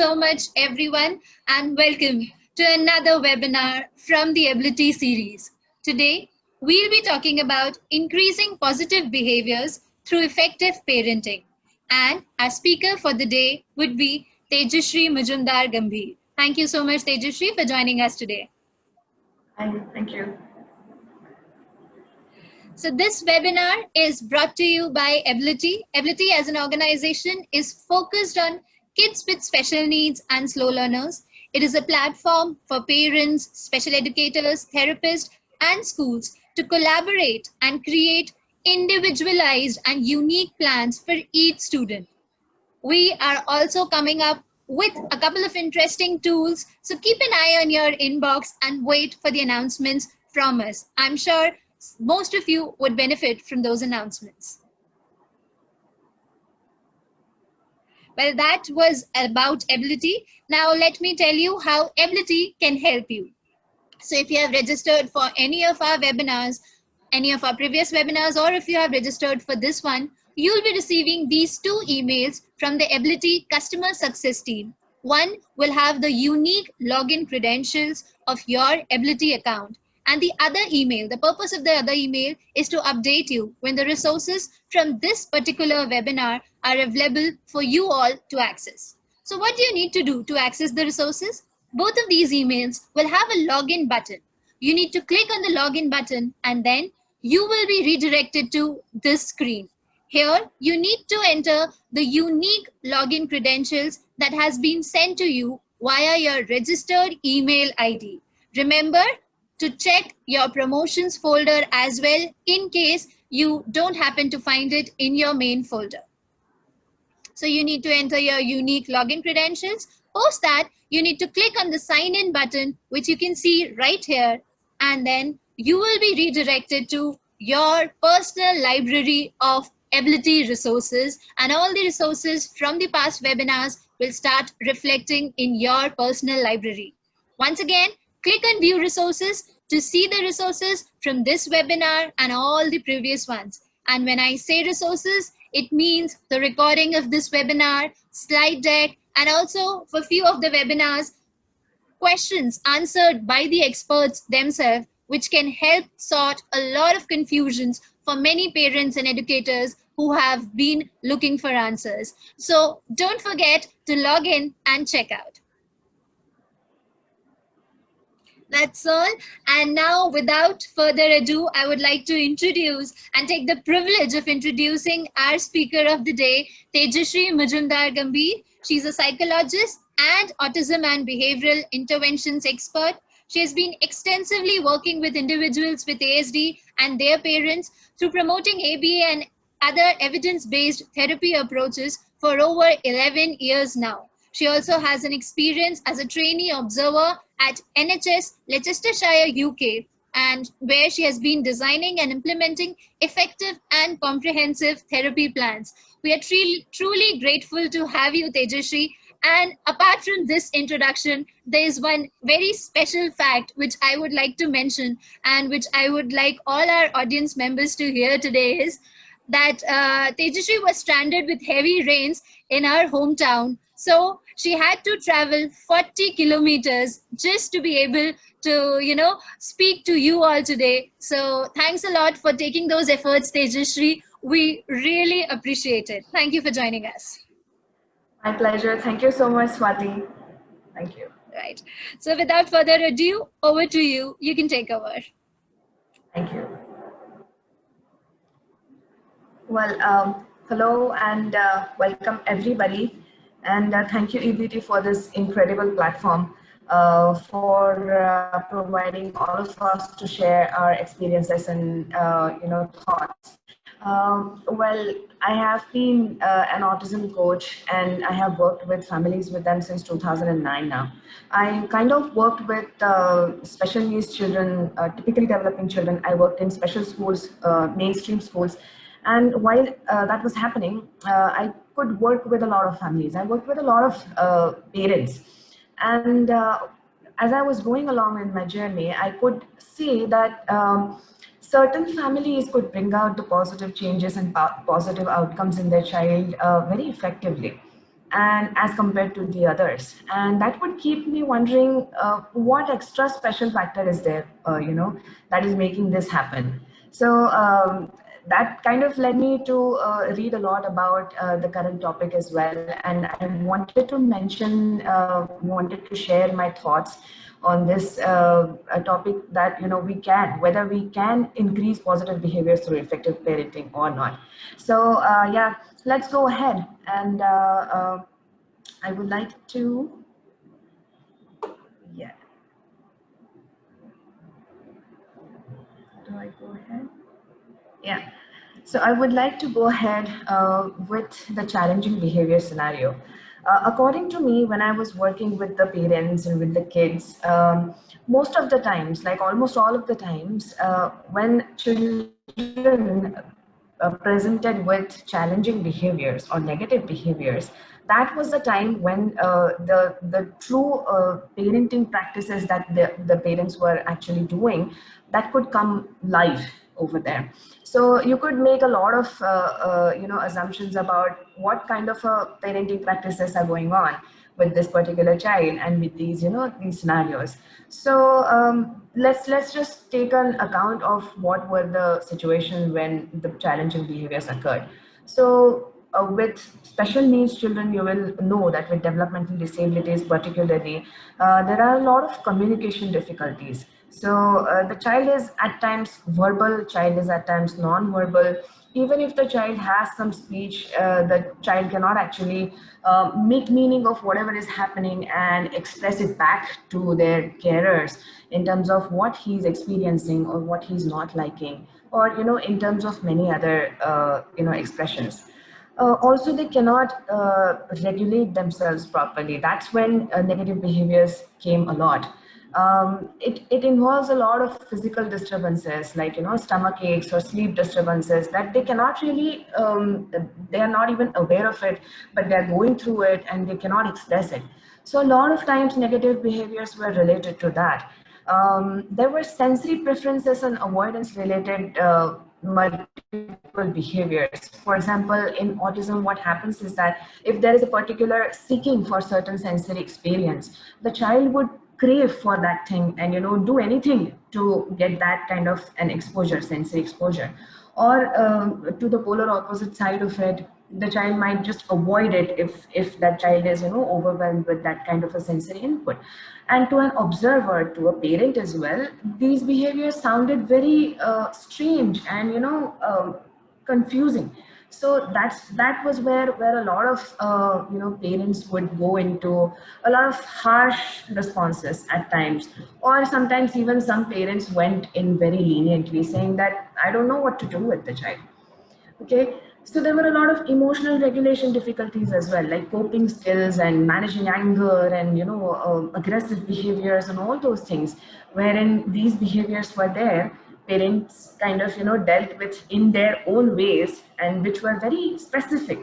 so much, everyone, and welcome to another webinar from the Eblity series. Today, we'll be talking about increasing positive behaviors through effective parenting. And our speaker for the day would be Tejashree Mujumdar-Gambhir. Thank you so much, Tejashree, for joining us today. Thank you. So this webinar is brought to you by Eblity. Eblity as an organization is focused on kids with special needs and slow learners. It is a platform for parents, special educators, therapists, and schools to collaborate and create individualized and unique plans for each student. We are also coming up with a couple of interesting tools. So keep an eye on your inbox and wait for the announcements from us. I'm sure most of you would benefit from those announcements. Well, that was about Eblity. Now let me tell you how Eblity can help you. So if you have registered for any of our webinars, any of our previous webinars, or if you have registered for this one, you'll be receiving these two emails from the Eblity customer success team. One will have the unique login credentials of your Eblity account. And the other email, the purpose of the other email is to update you when the resources from this particular webinar are available for you all to access. So what do you need to do to access the resources? Both of these emails will have a login button. You need to click on the login button and then you will be redirected to this screen. Here, you need to enter the unique login credentials that has been sent to you via your registered email ID. Remember to check your promotions folder as well in case you don't happen to find it in your main folder. So you need to enter your unique login credentials. Post that, you need to click on the sign in button, which you can see right here, and then you will be redirected to your personal library of Eblity resources, and all the resources from the past webinars will start reflecting in your personal library. Once again, click on view resources to see the resources from this webinar and all the previous ones. And when I say resources, it means the recording of this webinar, slide deck, and also for few of the webinars, questions answered by the experts themselves, which can help sort a lot of confusions for many parents and educators who have been looking for answers. So don't forget to log in and check out. That's all. And now, without further ado, I would like to introduce and take the privilege of introducing our speaker of the day, Tejashree Mujumdar-Gambhir. She's a psychologist and autism and behavioral interventions expert. She has been extensively working with individuals with ASD and their parents through promoting ABA and other evidence-based therapy approaches for over 11 years now. She also has an experience as a trainee observer at NHS Leicestershire, UK, and where she has been designing and implementing effective and comprehensive therapy plans. We are truly grateful to have you, Tejashree. And apart from this introduction, there is one very special fact which I would like to mention and which I would like all our audience members to hear today is that Tejashree was stranded with heavy rains in her hometown. So she had to travel 40 kilometers just to be able to, speak to you all today. So thanks a lot for taking those efforts, Tejashree. We really appreciate it. Thank you for joining us. My pleasure. Thank you so much, Swati. Thank you. Right. So without further ado, over to you. You can take over. Thank you. Well, hello and welcome everybody. And thank you, Eblity, for this incredible platform for providing all of us to share our experiences and thoughts. Well, I have been an autism coach and I have worked with families with them since 2009 now. I kind of worked with special needs children, typically developing children. I worked in special schools, mainstream schools. And while that was happening, I could work with a lot of families. I worked with a lot of parents. And as I was going along in my journey, I could see that certain families could bring out the positive changes and positive outcomes in their child very effectively. and as compared to the others. And that would keep me wondering what extra special factor is there, that is making this happen. So that kind of led me to read a lot about the current topic as well. And I wanted to wanted to share my thoughts on this topic, that whether we can increase positive behaviors through effective parenting or not. So yeah, let's go ahead. And I would like to, yeah, do I go ahead? Yeah. So I would like to go ahead with the challenging behavior scenario. According to me, when I was working with the parents and with the kids, most of the times, like almost all of the times, when children presented with challenging behaviors or negative behaviors, that was the time when the true parenting practices that the parents were actually doing, that could come live over there. So you could make a lot of assumptions about what kind of parenting practices are going on with this particular child and with these these scenarios. So let's just take an account of what were the situation when the challenging behaviors occurred. So with special needs children, you will know that with developmental disabilities particularly, there are a lot of communication difficulties. So the child is at times verbal, child is at times non-verbal. Even if the child has some speech, the child cannot actually make meaning of whatever is happening and express it back to their carers in terms of what he's experiencing or what he's not liking, or in terms of many other expressions. Also, they cannot regulate themselves properly. That's when negative behaviors came a lot. It involves a lot of physical disturbances, like stomach aches or sleep disturbances, that they cannot really they are not even aware of it, but they're going through it and they cannot express it. So a lot of times negative behaviors were related to that. There were sensory preferences and avoidance related multiple behaviors. For example, in autism, what happens is that if there is a particular seeking for certain sensory experience, the child would crave for that thing and do anything to get that kind of an exposure, sensory exposure. Or to the polar opposite side of it, the child might just avoid it if that child is overwhelmed with that kind of a sensory input. And to an observer, to a parent as well, these behaviors sounded very strange and confusing. So that was where a lot of parents would go into a lot of harsh responses at times, or sometimes even some parents went in very leniently, saying that I don't know what to do with the child. Okay, so there were a lot of emotional regulation difficulties as well, like coping skills and managing anger and aggressive behaviors and all those things. Wherein these behaviors were there, parents kind of dealt with in their own ways, and which were very specific.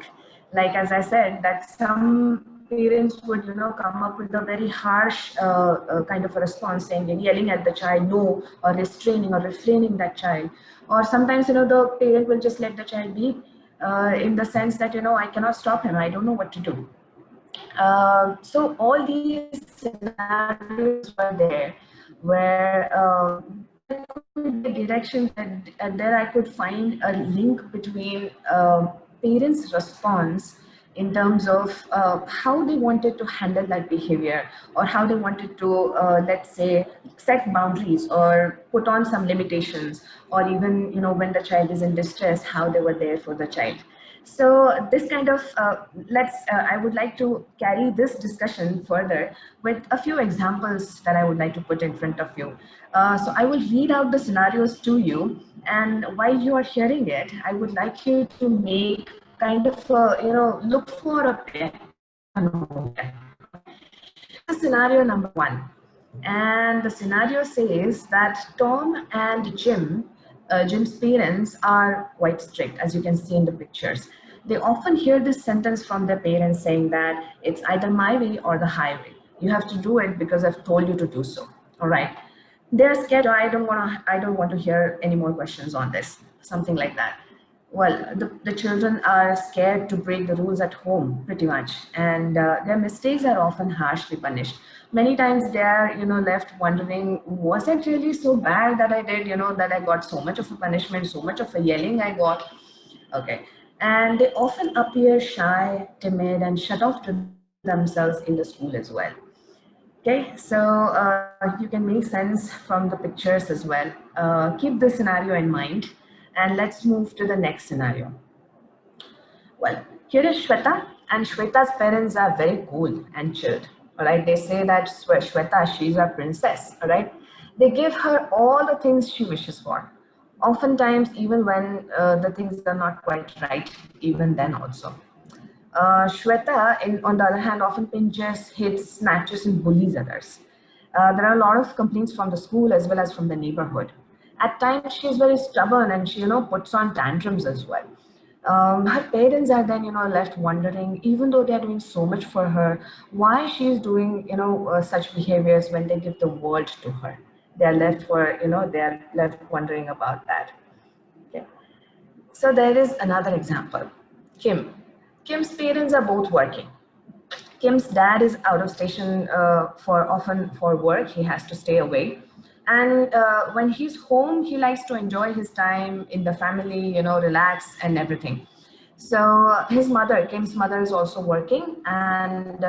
Like as I said, that some parents would come up with a very harsh kind of a response, saying and yelling at the child no, or restraining or refraining that child. Or sometimes the parent will just let the child be, in the sense that I cannot stop him, I don't know what to do. So all these scenarios were there, where there could be a direction that there I could find a link between parents' response in terms of how they wanted to handle that behavior, or how they wanted to, let's say, set boundaries or put on some limitations, or even when the child is in distress, how they were there for the child. So this kind of, I would like to carry this discussion further with a few examples that I would like to put in front of you. So I will read out the scenarios to you, and while you are hearing it, I would like you to make kind of, look for a pattern over there. This is scenario number one. And the scenario says that Tom and Jim, Jim's parents are quite strict, as you can see in the pictures. They often hear this sentence from their parents saying that it's either my way or the highway. You have to do it because I've told you to do so. All right. They're scared. I don't want to hear any more questions on this. Something like that. Well, the children are scared to break the rules at home pretty much, and their mistakes are often harshly punished. Many times they are, left wondering, was it really so bad that I did, that I got so much of a punishment, so much of a yelling I got. Okay. And they often appear shy, timid, and shut off to themselves in the school as well. Okay, so you can make sense from the pictures as well. Keep this scenario in mind, and let's move to the next scenario. Well, here is Shweta, and Shweta's parents are very cool and chilled. All right, they say that Shweta, she's a princess. All right, they give her all the things she wishes for. Oftentimes, even when the things are not quite right, even then also. Shweta, on the other hand, often pinches, hits, snatches, and bullies others. There are a lot of complaints from the school as well as from the neighborhood. At times, she is very stubborn and she, puts on tantrums as well. Her parents are then, left wondering, even though they are doing so much for her, why she is doing, such behaviors when they give the world to her. They are left wondering about that. Okay. So there is another example. Kim. Kim's parents are both working. Kim's dad is out of station often for work. He has to stay away. And when he's home, he likes to enjoy his time in the family, relax and everything. So his mother, Kim's mother, is also working, and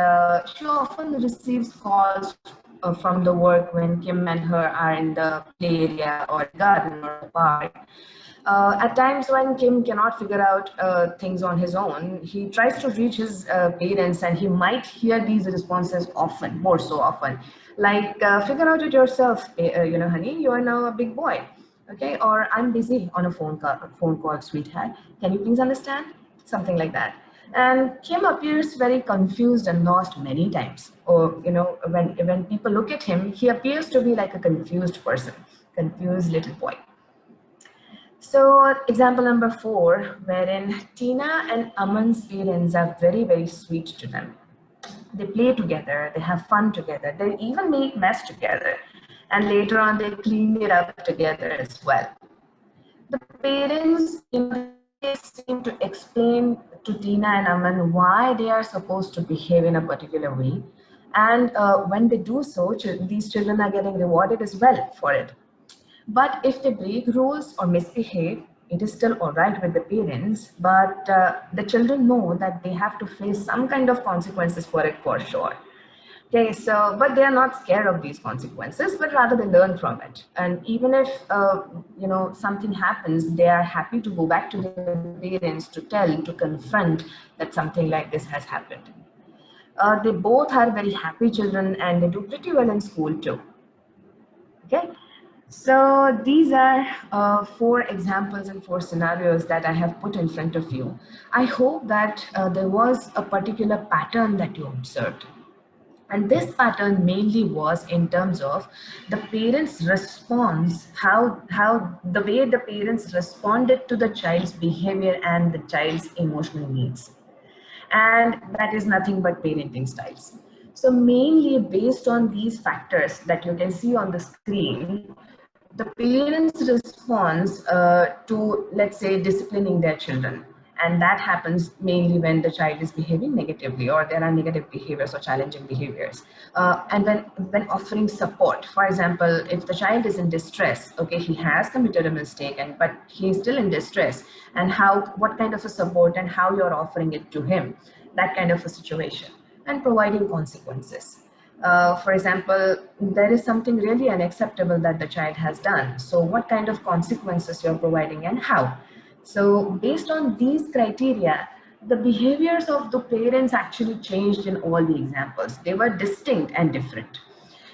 she often receives calls from the work when Kim and her are in the play area or the garden or the park. At times when Kim cannot figure out things on his own, he tries to reach his parents, and he might hear these responses often, more so often, like figure out it yourself, honey, you are now a big boy, okay, or I'm busy on a phone call, sweetheart. Can you please understand? Something like that. And Kim appears very confused and lost many times. Or when people look at him, he appears to be like a confused person, confused little boy. So example number 4, wherein Tina and Aman's parents are very, very sweet to them. They play together, they have fun together, they even make mess together. And later on, they clean it up together as well. The parents, they seem to explain to Tina and Aman why they are supposed to behave in a particular way. And when they do so, these children are getting rewarded as well for it. But if they break rules or misbehave, it is still all right with the parents, but the children know that they have to face some kind of consequences for it for sure. Okay, so, but they are not scared of these consequences, but rather they learn from it. And even if, something happens, they are happy to go back to their parents to tell, to confront that something like this has happened. They both are very happy children, and they do pretty well in school too. Okay. So these are 4 examples and 4 scenarios that I have put in front of you. I hope that there was a particular pattern that you observed. And this pattern mainly was in terms of the parents' response, how the way the parents responded to the child's behavior and the child's emotional needs. And that is nothing but parenting styles. So mainly based on these factors that you can see on the screen, the parents' response to, let's say, disciplining their children. And that happens mainly when the child is behaving negatively, or there are negative behaviors or challenging behaviors. And when offering support, for example, if the child is in distress, okay, he has committed a mistake, but he is still in distress, and what kind of a support and how you're offering it to him, that kind of a situation, and providing consequences. For example, there is something really unacceptable that the child has done. So what kind of consequences you're providing and how? So based on these criteria, the behaviors of the parents actually changed in all the examples. They were distinct and different.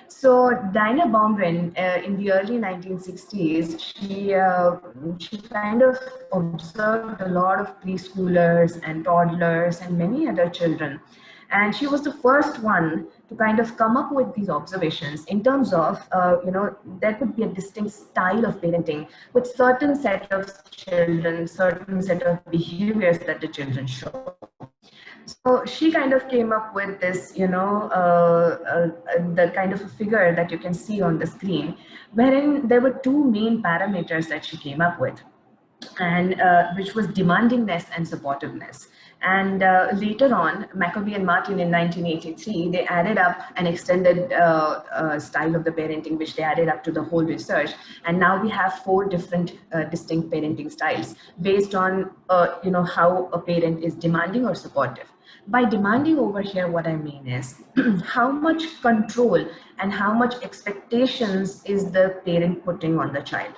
So Dinah Baumrin, in the early 1960s, she kind of observed a lot of preschoolers and toddlers and many other children. And she was the first one to kind of come up with these observations in terms of, there could be a distinct style of parenting with certain set of children, certain set of behaviors that the children show. So she kind of came up with this, the kind of a figure that you can see on the screen, wherein there were 2 main parameters that she came up with. and which was demandingness and supportiveness. And later on, Maccabee and Martin in 1983, they added up an extended style of the parenting, which they added up to the whole research. And now we have 4 different distinct parenting styles based on, how a parent is demanding or supportive. By demanding over here, what I mean is how much control and how much expectations is the parent putting on the child,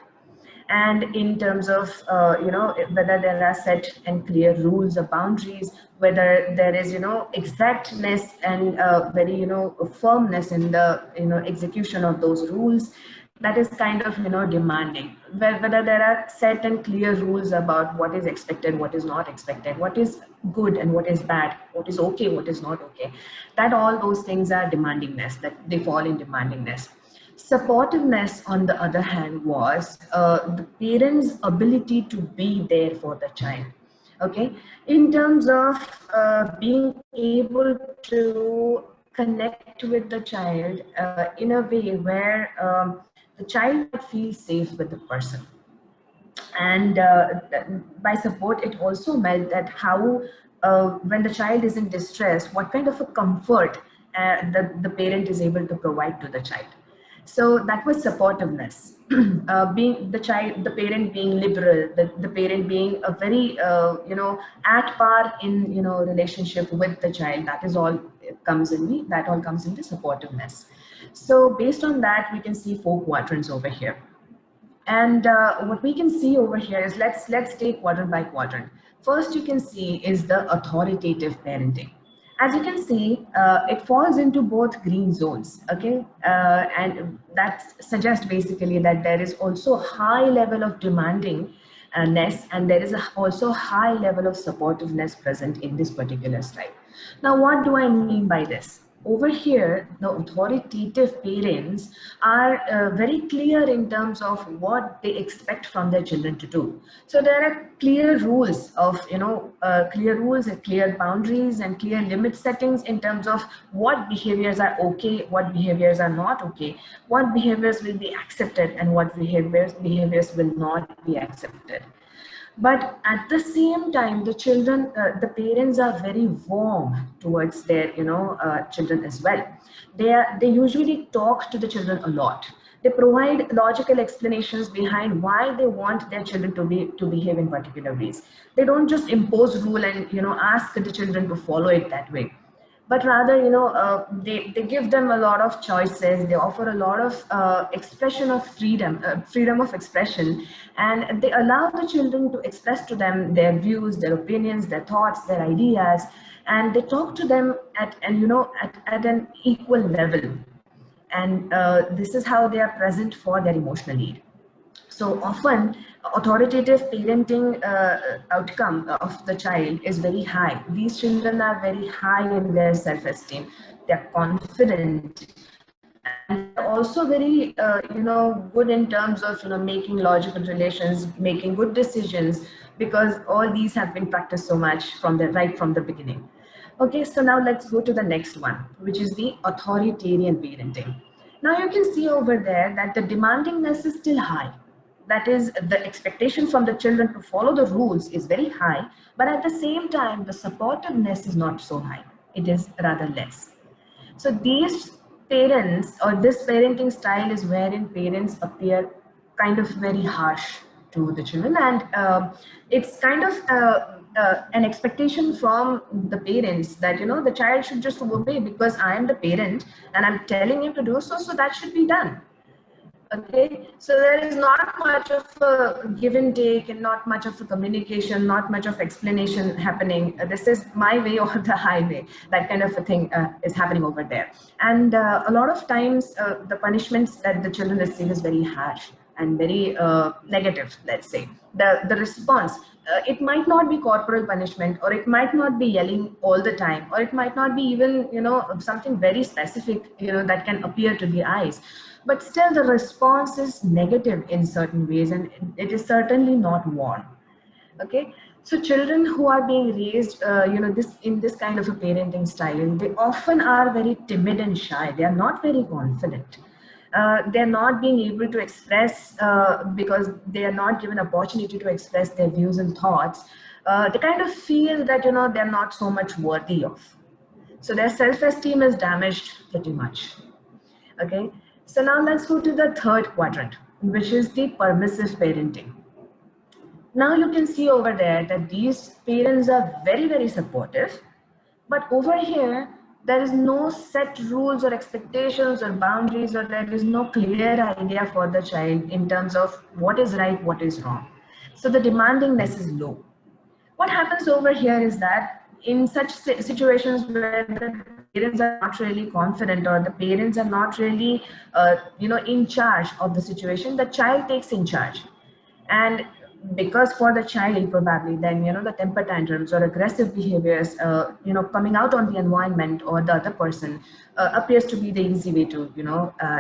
and in terms of whether there are set and clear rules or boundaries, whether there is exactness and very firmness in the execution of those rules. That is kind of demanding. Whether there are set and clear rules about what is expected, what is not expected, what is good and what is bad, what is okay, what is not okay, that all those things are demandingness, that they fall in demandingness. Supportiveness, on the other hand, was the parent's ability to be there for the child. Okay, in terms of being able to connect with the child in a way where the child might feel safe with the person. And by support, it also meant that how, when the child is in distress, what kind of a comfort the parent is able to provide to the child. So that was supportiveness. Being the parent being liberal, the parent being a very, at par in, relationship with the child. That is all comes in that all comes into supportiveness. So based on that, we can see 4 quadrants over here. And what we can see over here is, let's take quadrant by quadrant. First, you can see is the authoritative parenting. As you can see, it falls into both green zones, okay? And that suggests basically that there is also a high level of demandingness, and there is also high level of supportiveness present in this particular style. Now, what do I mean by this? Over here, the authoritative parents are very clear in terms of what they expect from their children to do. So there are clear rules of, clear rules and clear boundaries and clear limit settings in terms of what behaviors are okay, what behaviors are not okay, what behaviors will be accepted and what behaviors will not be accepted. But at the same time, the parents are very warm towards their children as well. They usually talk to the children a lot. They provide logical explanations behind why they want their children to behave in particular ways. They don't just impose rule and ask the children to follow it that way, but rather they give them a lot of choices. They offer a lot of expression of freedom of expression, and they allow the children to express to them their views, their opinions, their thoughts, their ideas, and they talk to them at an equal level. And this is how they are present for their emotional need. So often, authoritative parenting outcome of the child is very high. These children are very high in their self-esteem. They're confident, and they're also very, good in terms of, making logical relations, making good decisions, because all these have been practiced so much right from the beginning. Okay, so now let's go to the next one, which is the authoritarian parenting. Now you can see over there that the demandingness is still high. That is, the expectation from the children to follow the rules is very high, but at the same time, the supportiveness is not so high. It is rather less. So these parents, or this parenting style, is wherein parents appear kind of very harsh to the children, and it's kind of an expectation from the parents that the child should just obey because I am the parent and I'm telling him to do so, so that should be done. Okay, so there is not much of a give and take and not much of a communication, not much of explanation happening. This is my way or the highway. That kind of a thing is happening over there. And a lot of times the punishments that the children receive is very harsh and very negative, let's say. The response, it might not be corporal punishment, or it might not be yelling all the time, or it might not be even, something very specific, that can appear to the eyes. But still the response is negative in certain ways, and it is certainly not warm. Okay, so children who are being raised in this kind of a parenting style, they often are very timid and shy. They are not very confident. They're not being able to express because they are not given opportunity to express their views and thoughts. They kind of feel that, you know, they're not so much worthy of. So their self-esteem is damaged pretty much. Okay, so now let's go to the third quadrant, which is the permissive parenting. Now you can see over there that these parents are very, very supportive, but over here, there is no set rules or expectations or boundaries, or there is no clear idea for the child in terms of what is right, what is wrong. So the demandingness is low. What happens over here is that in such situations where the parents are not really confident, or the parents are not really in charge of the situation, the child takes in charge. And because for the child, probably then, you know, the temper tantrums or aggressive behaviors coming out on the environment or the other person appears to be the easy way to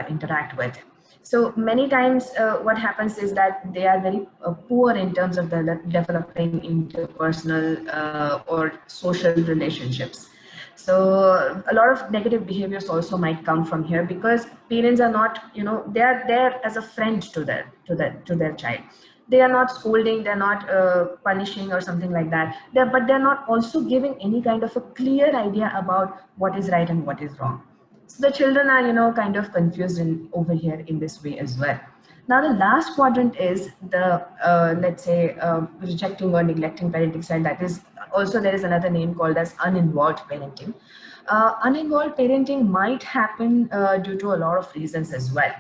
interact with. So many times what happens is that they are very poor in terms of developing interpersonal or social relationships. So a lot of negative behaviors also might come from here, because parents are not, you know, they are there as a friend to their child. They are not scolding, they're not punishing or something like that. But they're not also giving any kind of a clear idea about what is right and what is wrong. So the children are, you know, kind of confused over here in this way as well. Now the last quadrant is the let's say rejecting or neglecting parenting style. That is also, there is another name called as uninvolved parenting. Uninvolved parenting might happen due to a lot of reasons as well.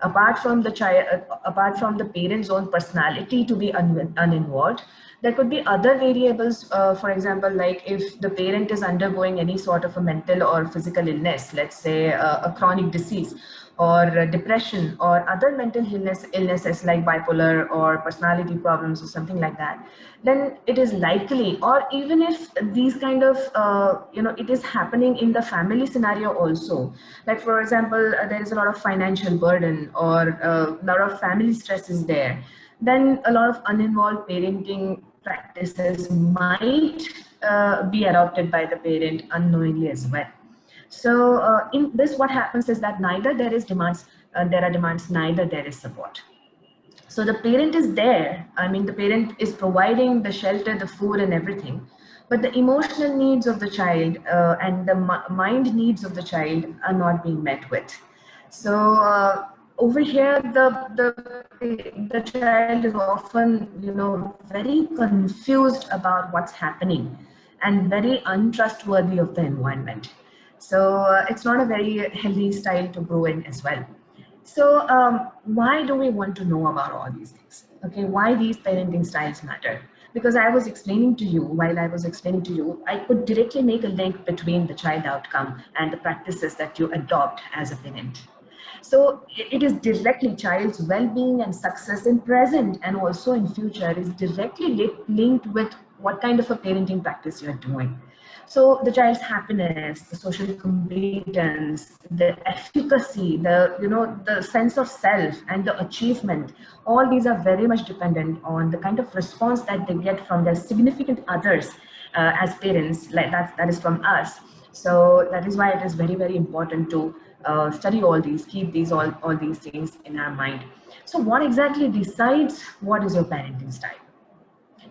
Apart from the child, apart from the parent's own personality to be uninvolved, there could be other variables. For example, like if the parent is undergoing any sort of a mental or physical illness, let's say a chronic disease, or depression, or other mental illnesses like bipolar or personality problems or something like that, then it is likely, or even if these kind of it is happening in the family scenario also, like for example there is a lot of financial burden, or a lot of family stress is there, then a lot of uninvolved parenting practices might be adopted by the parent unknowingly as well. So in this, what happens is that neither there are demands, neither there is support. So the parent is there. I mean, the parent is providing the shelter, the food, and everything. But the emotional needs of the child and the mind needs of the child are not being met with. So over here, the child is often, you know, very confused about what's happening and very untrustworthy of the environment. So it's not a very healthy style to grow in as well. So why do we want to know about all these things? Okay, why these parenting styles matter? Because I was explaining to you, while I was explaining to you, I could directly make a link between the child outcome and the practices that you adopt as a parent. So it is directly child's well-being and success in present and also in future is directly linked with what kind of a parenting practice you're doing. So the child's happiness, the social competence, the efficacy, the sense of self and the achievement, all these are very much dependent on the kind of response that they get from their significant others as parents, like that is from us. So that is why it is very, very important to study all these, keep all these things in our mind. So what exactly decides what is your parenting style?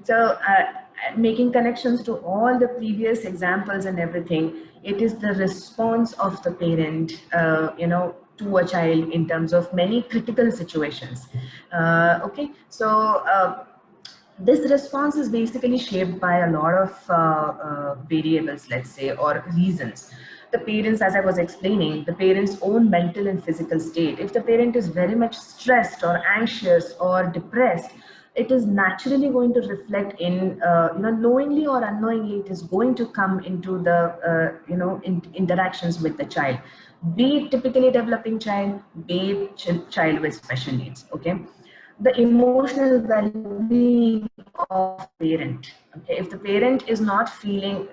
So making connections to all the previous examples and everything, it is the response of the parent, to a child in terms of many critical situations. Okay, so this response is basically shaped by a lot of variables, let's say, or reasons. The parents, as I was explaining, the parent's own mental and physical state. If the parent is very much stressed or anxious or depressed, it is naturally going to reflect in, knowingly or unknowingly, it is going to come into the, interactions with the child, be it typically developing child, be it child with special needs, okay? The emotional well-being of the parent. Okay, if the parent is not feeling,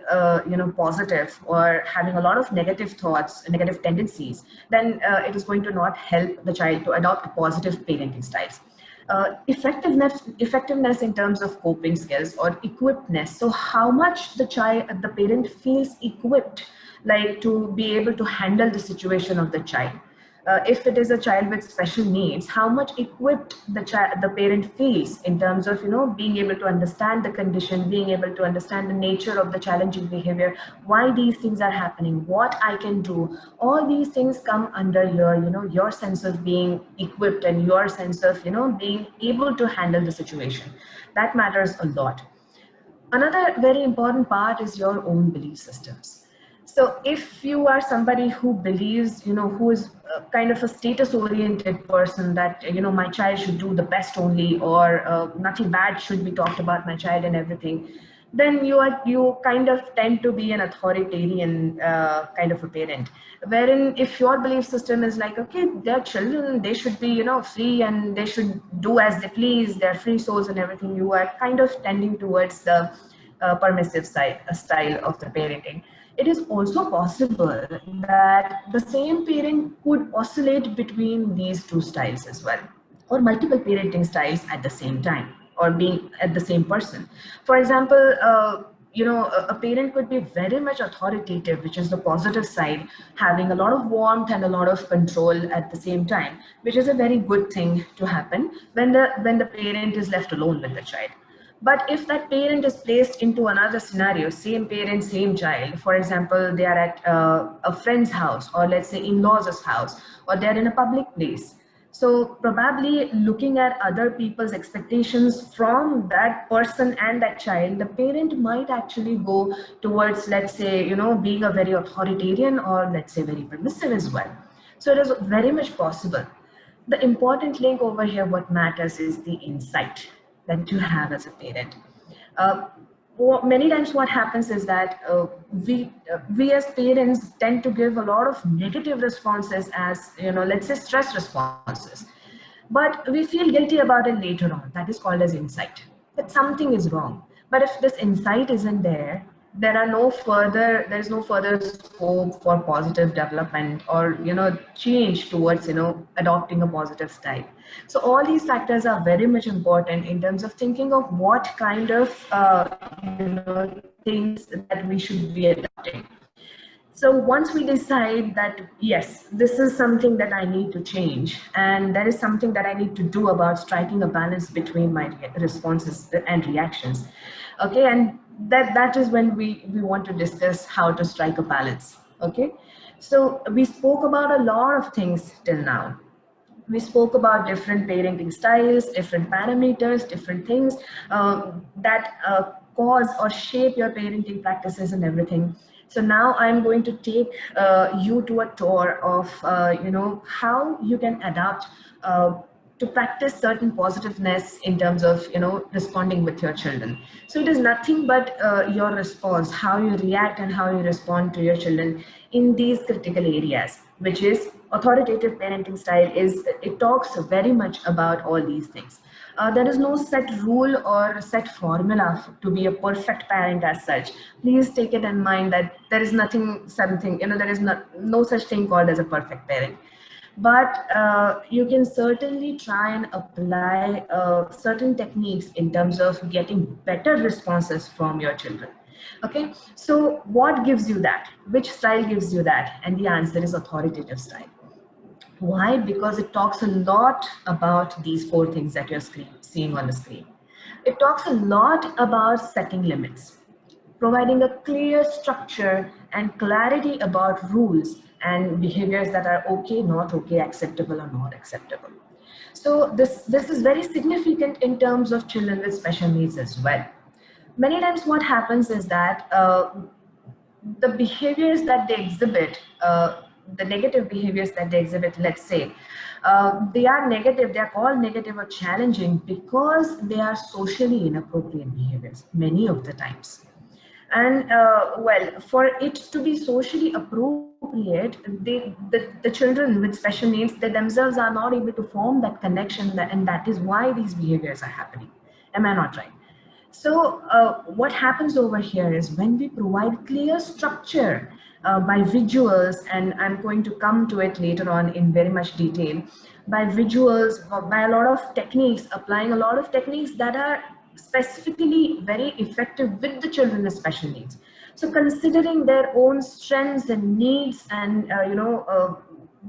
positive or having a lot of negative thoughts, negative tendencies, then it is going to not help the child to adopt positive parenting styles. Effectiveness in terms of coping skills or equippedness. So how much the parent feels equipped, like to be able to handle the situation of the child. if it is a child with special needs, how much equipped the parent feels in terms of, being able to understand the condition, being able to understand the nature of the challenging behavior, why these things are happening, what I can do. All these things come under your sense of being equipped and your sense of, being able to handle the situation. That matters a lot. Another very important part is your own belief systems. So if you are somebody who believes, who is kind of a status oriented person, that, my child should do the best only, or nothing bad should be talked about my child and everything, then you kind of tend to be an authoritarian kind of a parent. Wherein if your belief system is like, okay, they're children, they should be, free, and they should do as they please, they're free souls and everything, you are kind of tending towards the permissive side, style of the parenting. It is also possible that the same parent could oscillate between these two styles as well, or multiple parenting styles at the same time, or being at the same person. For example, a parent could be very much authoritative, which is the positive side, having a lot of warmth and a lot of control at the same time, which is a very good thing to happen when the parent is left alone with the child. But if that parent is placed into another scenario, same parent, same child, for example, they are at a friend's house, or let's say in-laws' house, or they're in a public place. So probably looking at other people's expectations from that person and that child, the parent might actually go towards, let's say, being a very authoritarian, or let's say very permissive as well. So it is very much possible. The important link over here, what matters is the insight that you have as a parent. Uh, Many times what happens is that we as parents tend to give a lot of negative responses as, let's say stress responses. But we feel guilty about it later on. That is called as insight, that something is wrong. But if this insight isn't there, there is no further scope for positive development, or change towards adopting a positive style. So all these factors are very much important in terms of thinking of what kind of things that we should be adopting. So once we decide that, yes, this is something that I need to change, and there is something that I need to do about striking a balance between my responses and reactions. Okay, and that is when we want to discuss how to strike a balance. Okay, so we spoke about a lot of things till now. We spoke about different parenting styles, different parameters, different things that cause or shape your parenting practices and everything. So now I'm going to take you to a tour of, how you can adapt to practice certain positiveness in terms of, responding with your children. So it is nothing but your response, how you react and how you respond to your children in these critical areas, which is authoritative parenting style. It talks very much about all these things. There is no set rule or set formula to be a perfect parent as such. Please take it in mind that there is there is no such thing called as a perfect parent. But you can certainly try and apply certain techniques in terms of getting better responses from your children. Okay, so what gives you that? Which style gives you that? And the answer is authoritative style. Why? Because it talks a lot about these four things that you're seeing on the screen. It talks a lot about setting limits, providing a clear structure and clarity about rules and behaviors that are okay, not okay, acceptable or not acceptable. So this is very significant in terms of children with special needs as well. Many times what happens is that the behaviors that they exhibit, the negative behaviors that they exhibit, let's say, they are negative, they are called negative or challenging because they are socially inappropriate behaviors many of the times. And well, for it to be socially appropriate, the children with special needs, they themselves are not able to form that connection, and that is why these behaviors are happening. Am I not right? So what happens over here is when we provide clear structure by visuals, and I'm going to come to it later on in very much detail, by visuals, by a lot of techniques, applying a lot of techniques that are specifically very effective with the children with special needs. So considering their own strengths and needs, and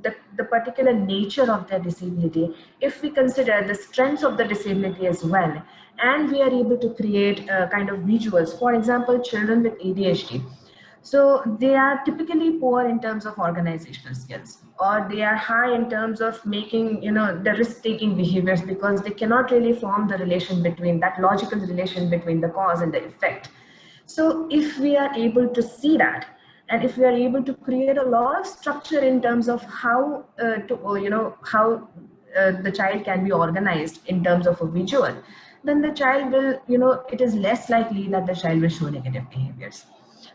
the particular nature of their disability, if we consider the strengths of the disability as well, and we are able to create kind of visuals, for example, children with ADHD. So they are typically poor in terms of organizational skills, or they are high in terms of making, the risk-taking behaviors, because they cannot really form the relation between that logical relation between the cause and the effect. So if we are able to see that, and if we are able to create a lot of structure in terms of how the child can be organized in terms of a visual, then the child will, it is less likely that the child will show negative behaviors.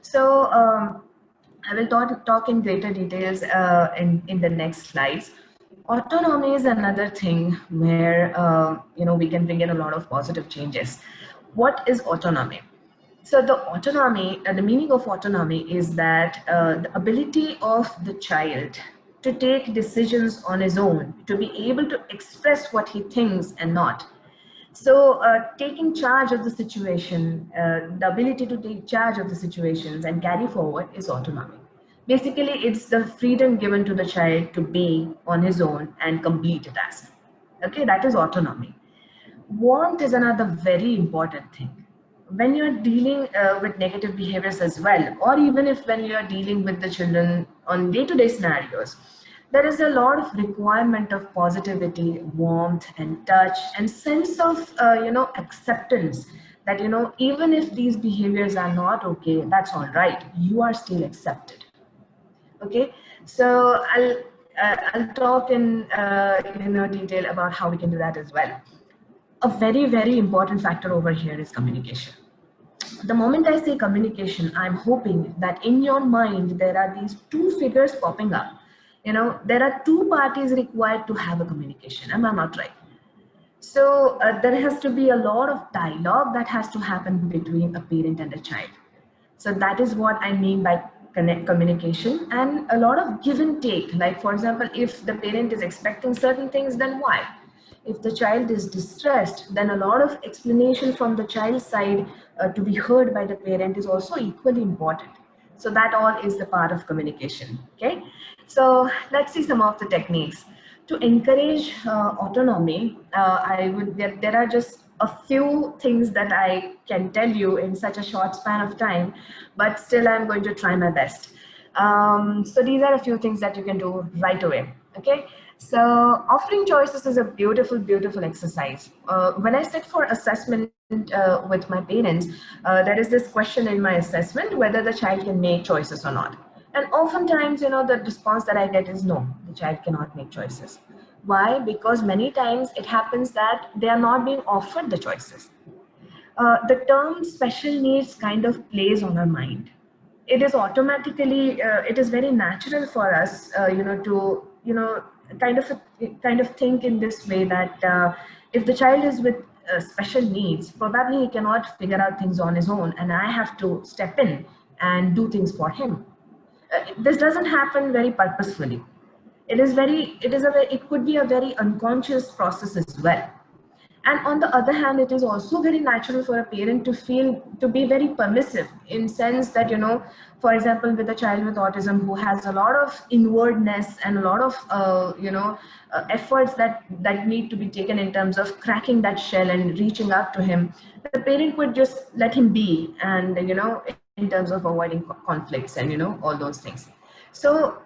So I will talk in greater details in the next slides. Autonomy is another thing where we can bring in a lot of positive changes. What is autonomy? So the autonomy, the meaning of autonomy is that the ability of the child to take decisions on his own, to be able to express what he thinks and not. So taking charge of the situation, the ability to take charge of the situations and carry forward is autonomy. Basically, it's the freedom given to the child to be on his own and complete a task. Okay, that is autonomy. Want is another very important thing. When you're dealing with negative behaviors as well, or even if when you're dealing with the children on day-to-day scenarios, there is a lot of requirement of positivity, warmth, and touch, and sense of acceptance. That even if these behaviors are not okay, that's all right. You are still accepted. Okay, so I'll talk in detail about how we can do that as well. A very, very important factor over here is communication. The moment I say communication, I'm hoping that in your mind there are these two figures popping up. There are two parties required to have a communication. Am I not right? So there has to be a lot of dialogue that has to happen between a parent and a child. So that is what I mean by communication, and a lot of give and take. Like, for example, if the parent is expecting certain things, then why? If the child is distressed, then a lot of explanation from the child's side to be heard by the parent is also equally important. So that all is the part of communication. Okay, so let's see some of the techniques to encourage autonomy. There are just a few things that I can tell you in such a short span of time, but still I'm going to try my best. So these are a few things that you can do right away. Okay, so offering choices is a beautiful, beautiful exercise. When I sit for assessment with my parents, there is this question in my assessment whether the child can make choices or not. And oftentimes, the response that I get is no, the child cannot make choices. Why? Because many times it happens that they are not being offered the choices. The term special needs kind of plays on our mind. It is automatically, it is very natural for us, to, kind of think in this way that if the child is with special needs, probably he cannot figure out things on his own, and I have to step in and do things for him. This doesn't happen very purposefully. It could be a very unconscious process as well. And on the other hand, it is also very natural for a parent to be very permissive, in sense that, for example, with a child with autism who has a lot of inwardness and a lot of efforts that need to be taken in terms of cracking that shell and reaching out to him, the parent would just let him be, and in terms of avoiding conflicts and all those things. So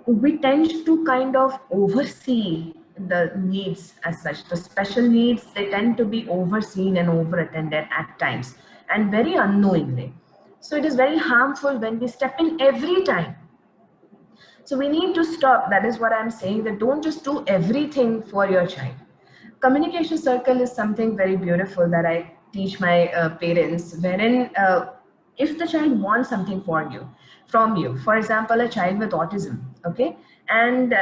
we tend to kind of oversee the needs as such. The special needs, they tend to be overseen and overattended at times, and very unknowingly. So it is very harmful when we step in every time. So we need to stop. That is what I'm saying, that don't just do everything for your child. Communication circle is something very beautiful that I teach my parents, wherein if the child wants something from you, for example, a child with autism, okay, and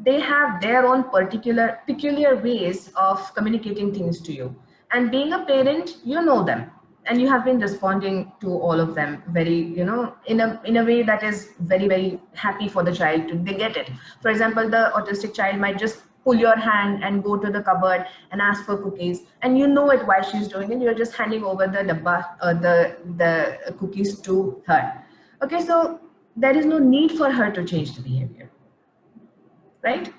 they have their own peculiar ways of communicating things to you, and being a parent, you know them, and you have been responding to all of them very, in a way that is very, very happy for the child to they get it. For example, the autistic child might just pull your hand and go to the cupboard and ask for cookies, and you know it while she's doing it. You're just handing over the dabba, the cookies to her. Okay, so there is no need for her to change the behavior. right?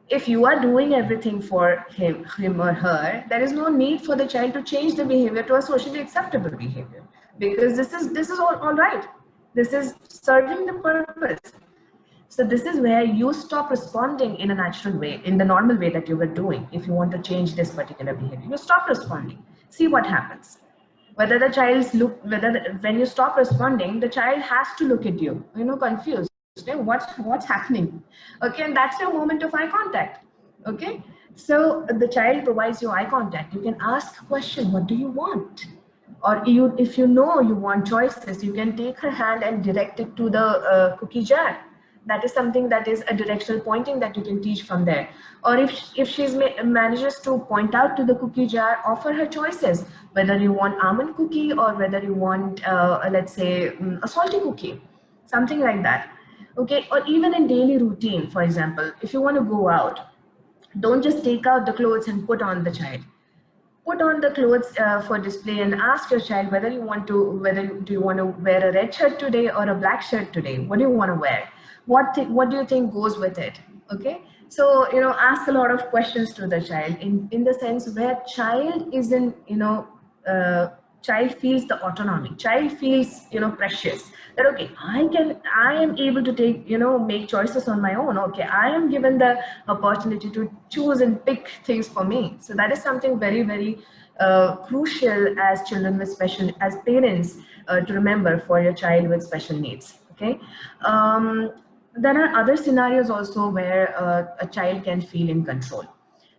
If you are doing everything for him or her, there is no need for the child to change the behavior to a socially acceptable behavior, because this is all right. This is serving the purpose. So this is where you stop responding in a natural way, in the normal way that you were doing. If you want to change this particular behavior, you stop responding. See what happens. Whether the child's look, when you stop responding, the child has to look at you, confused. What's happening? Okay, and that's your moment of eye contact. Okay, so the child provides you eye contact. You can ask a question, what do you want? Or if you know you want choices, you can take her hand and direct it to the cookie jar. That is something that is a directional pointing that you can teach from there. Or if she's manages to point out to the cookie jar, offer her choices, whether you want almond cookie or whether you want, let's say, a salty cookie, something like that. Okay, or even in daily routine, for example, if you want to go out, don't just take out the clothes and put on the child. Put on the clothes for display and ask your child whether do you want to wear a red shirt today or a black shirt today. What do you want to wear? What do you think goes with it? Okay, so ask a lot of questions to the child in the sense where child is in uh, child feels the autonomy. Child feels precious, that okay, I am able to take make choices on my own. Okay, I am given the opportunity to choose and pick things for me. So that is something very, very crucial as children with special, as parents, to remember for your child with special needs. Okay, there are other scenarios also where a child can feel in control.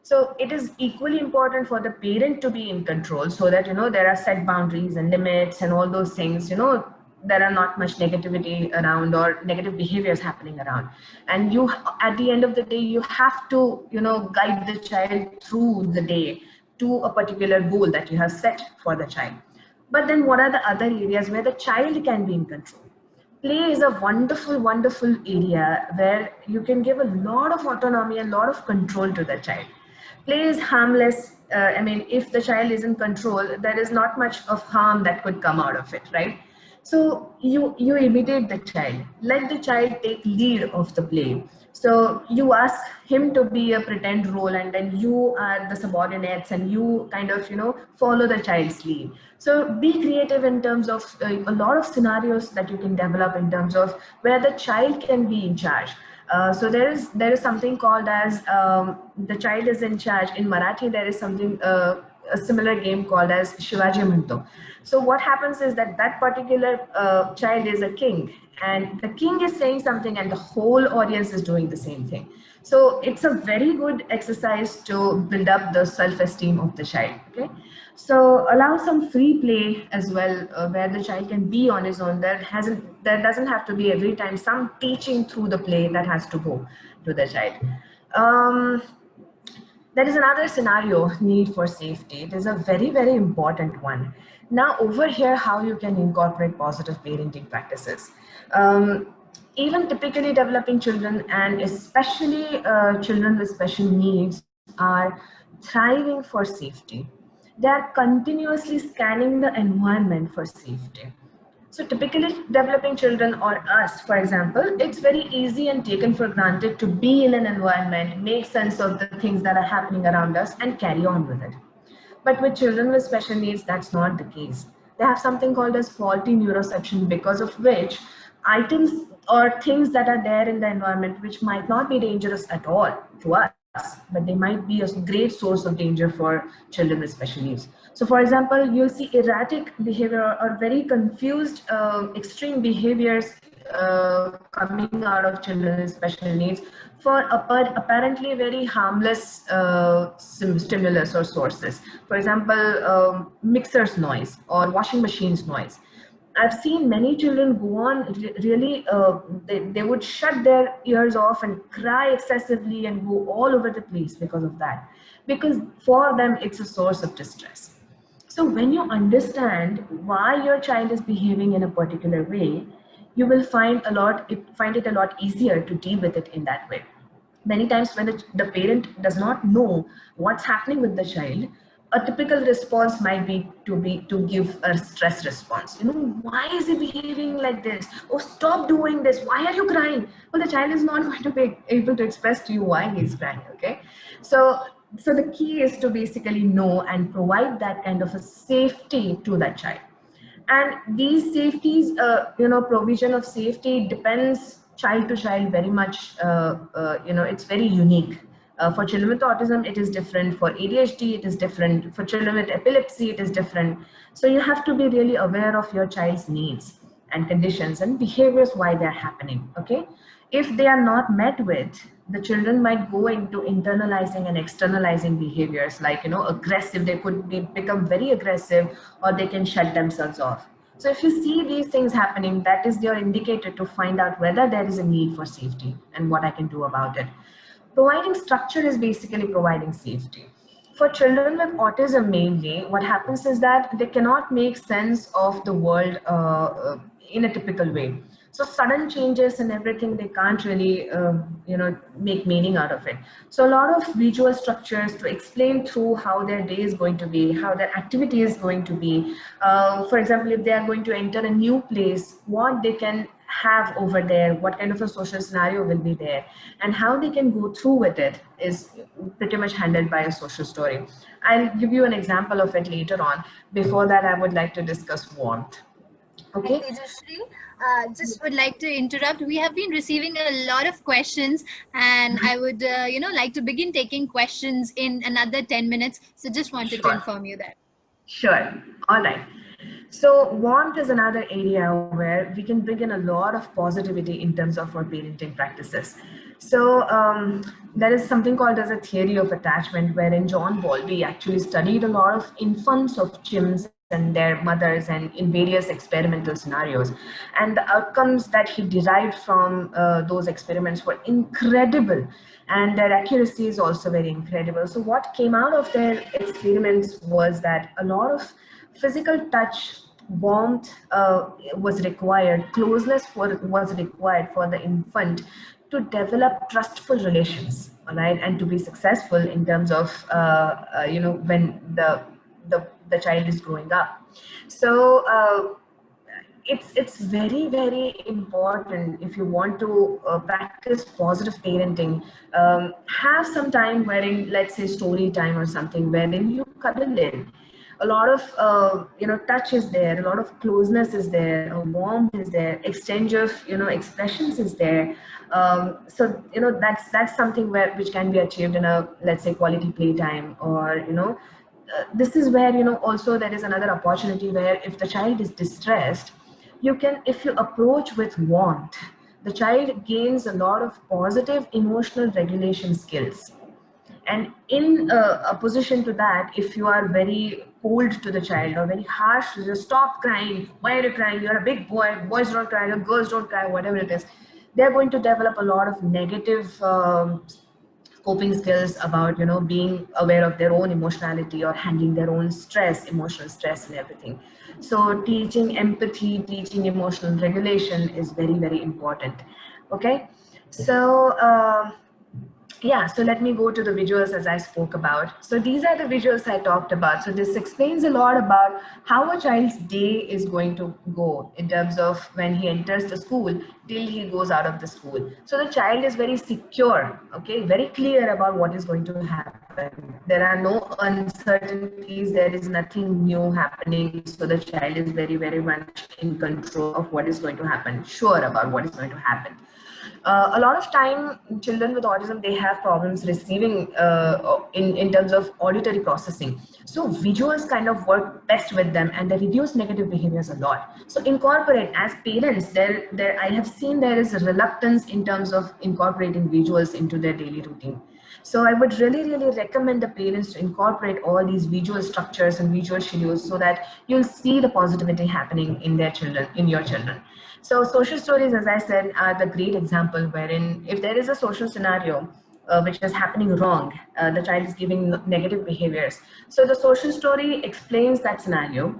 So it is equally important for the parent to be in control, so that there are set boundaries and limits and all those things. There are not much negativity around or negative behaviors happening around, and you, at the end of the day, you have to guide the child through the day to a particular goal that you have set for the child. But then what are the other areas where the child can be in control? Play is a wonderful, wonderful area where you can give a lot of autonomy and a lot of control to the child. Play is harmless. I mean, if the child is in control, there is not much of harm that could come out of it, right? So you imitate the child. Let the child take lead of the play. So you ask him to be a pretend role, and then you are the subordinates, and you kind of follow the child's lead. So be creative in terms of a lot of scenarios that you can develop in terms of where the child can be in charge. So there is something called as the child is in charge. In Marathi, there is something a similar game called as Shivaji Manto. So what happens is that that particular child is a king, and the king is saying something, and the whole audience is doing the same thing. So it's a very good exercise to build up the self-esteem of the child. Okay, so allow some free play as well, where the child can be on his own. There doesn't have to be every time some teaching through the play that has to go to the child. Um, there is another scenario, need for safety. It is a very, very important one. Now over here, how you can incorporate positive parenting practices. Even typically developing children, and especially children with special needs, are thriving for safety. They are continuously scanning the environment for safety. So typically developing children, or us, for example, it's very easy and taken for granted to be in an environment, make sense of the things that are happening around us, and carry on with it. But with children with special needs, that's not the case. They have something called as faulty neuroception, because of which items or things that are there in the environment which might not be dangerous at all to us, but they might be a great source of danger for children with special needs. So for example, you'll see erratic behavior or very confused extreme behaviors coming out of children with special needs for apparently very harmless stimulus or sources. For example, mixer's noise or washing machine's noise. I've seen many children go on really, they would shut their ears off and cry excessively and go all over the place because of that. Because for them, it's a source of distress. So when you understand why your child is behaving in a particular way, you will find it a lot easier to deal with it in that way. Many times when the parent does not know what's happening with the child, a typical response might be to give a stress response. Why is he behaving like this? Oh, stop doing this. Why are you crying? Well, the child is not going to be able to express to you why he's crying. Okay, so the key is to basically know and provide that kind of a safety to that child. And these safeties, provision of safety depends child to child very much. It's very unique. For children with autism, it is different. For ADHD, it is different. For children with epilepsy, it is different. So you have to be really aware of your child's needs and conditions and behaviors, why they're happening. Okay, if they are not met with, the children might go into internalizing and externalizing behaviors, like aggressive. They could become very aggressive, or they can shut themselves off. So if you see these things happening, that is your indicator to find out whether there is a need for safety and what I can do about it. Providing structure is basically providing safety. For children with autism, mainly, what happens is that they cannot make sense of the world in a typical way. So sudden changes and everything, they can't really, make meaning out of it. So a lot of visual structures to explain through how their day is going to be, how their activity is going to be. For example, if they are going to enter a new place, what they can have over there, what kind of a social scenario will be there, and how they can go through with it is pretty much handled by a social story. I'll give you an example of it later on. Before that, I would like to discuss warmth. Hi, Okay. Tejashree. Just would like to interrupt. We have been receiving a lot of questions, and I would, like to begin taking questions in another 10 minutes. So just wanted to Sure. inform you that. Sure. All right. So warmth is another area where we can bring in a lot of positivity in terms of our parenting practices. So there is something called as a theory of attachment, wherein John Bowlby actually studied a lot of infants of chimps and their mothers and in various experimental scenarios. And the outcomes that he derived from those experiments were incredible. And their accuracy is also very incredible. So what came out of their experiments was that a lot of physical touch, warmth was required, closeness was required for the infant to develop trustful relations, all right, and to be successful in terms of when the child is growing up. So it's very, very important. If you want to practice positive parenting, have some time wherein, let's say, story time or something, wherein you cuddle in. A lot of touch is there, a lot of closeness is there, warmth is there, exchange of expressions is there. So that's something which can be achieved in a, let's say, quality playtime. Or this is where also there is another opportunity where, if the child is distressed, you can, if you approach with warmth, the child gains a lot of positive emotional regulation skills. And in opposition to that, if you are very cold to the child or very harsh, just stop crying, why are you crying, you're a big boy, boys don't cry, girls don't cry, whatever it is, they're going to develop a lot of negative coping skills about being aware of their own emotionality or handling their own stress, emotional stress and everything. So teaching empathy, teaching emotional regulation is very, very important. Okay, so yeah, so let me go to the visuals as I spoke about. So these are the visuals I talked about. So this explains a lot about how a child's day is going to go in terms of when he enters the school till he goes out of the school. So the child is very secure, okay, very clear about what is going to happen. There are no uncertainties, there is nothing new happening. So the child is very, very much in control of what is going to happen, sure about what is going to happen. A lot of time, children with autism, they have problems receiving in terms of auditory processing. So visuals kind of work best with them, and they reduce negative behaviors a lot. So incorporate, as parents, I have seen there is a reluctance in terms of incorporating visuals into their daily routine. So I would really, really recommend the parents to incorporate all these visual structures and visual schedules so that you'll see the positivity happening in their children, in your children. So social stories, as I said, are the great example wherein, if there is a social scenario which is happening wrong, the child is giving negative behaviors. So the social story explains that scenario,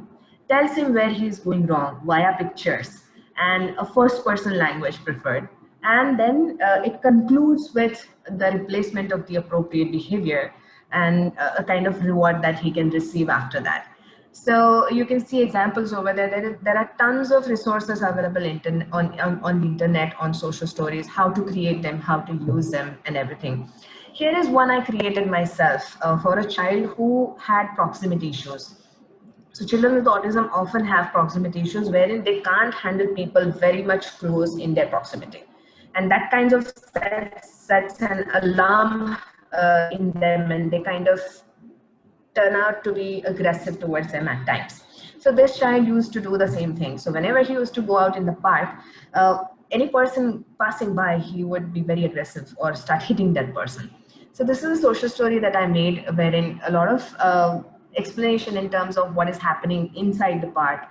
tells him where he is going wrong via pictures and a first person language preferred. And then it concludes with the replacement of the appropriate behavior. and a kind of reward that he can receive after that. So you can see examples over there. There are tons of resources available on the internet, on social stories, how to create them, how to use them, and everything. Here is one I created myself for a child who had proximity issues. So children with autism often have proximity issues wherein they can't handle people very much close in their proximity. And that kind of sets an alarm in them, and they kind of turn out to be aggressive towards them at times. So this child used to do the same thing. So whenever he used to go out in the park, any person passing by, he would be very aggressive or start hitting that person. So this is a social story that I made wherein a lot of explanation in terms of what is happening inside the park,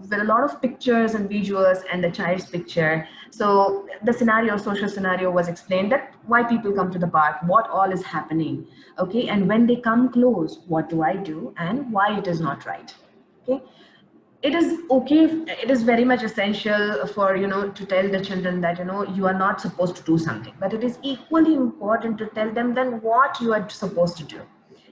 with a lot of pictures and visuals and the child's picture. So the scenario, social scenario was explained, that why people come to the park, what all is happening, okay, and when they come close, what do I do and why it is not right, okay. It is okay, it is very much essential for, to tell the children that, you are not supposed to do something, but it is equally important to tell them then what you are supposed to do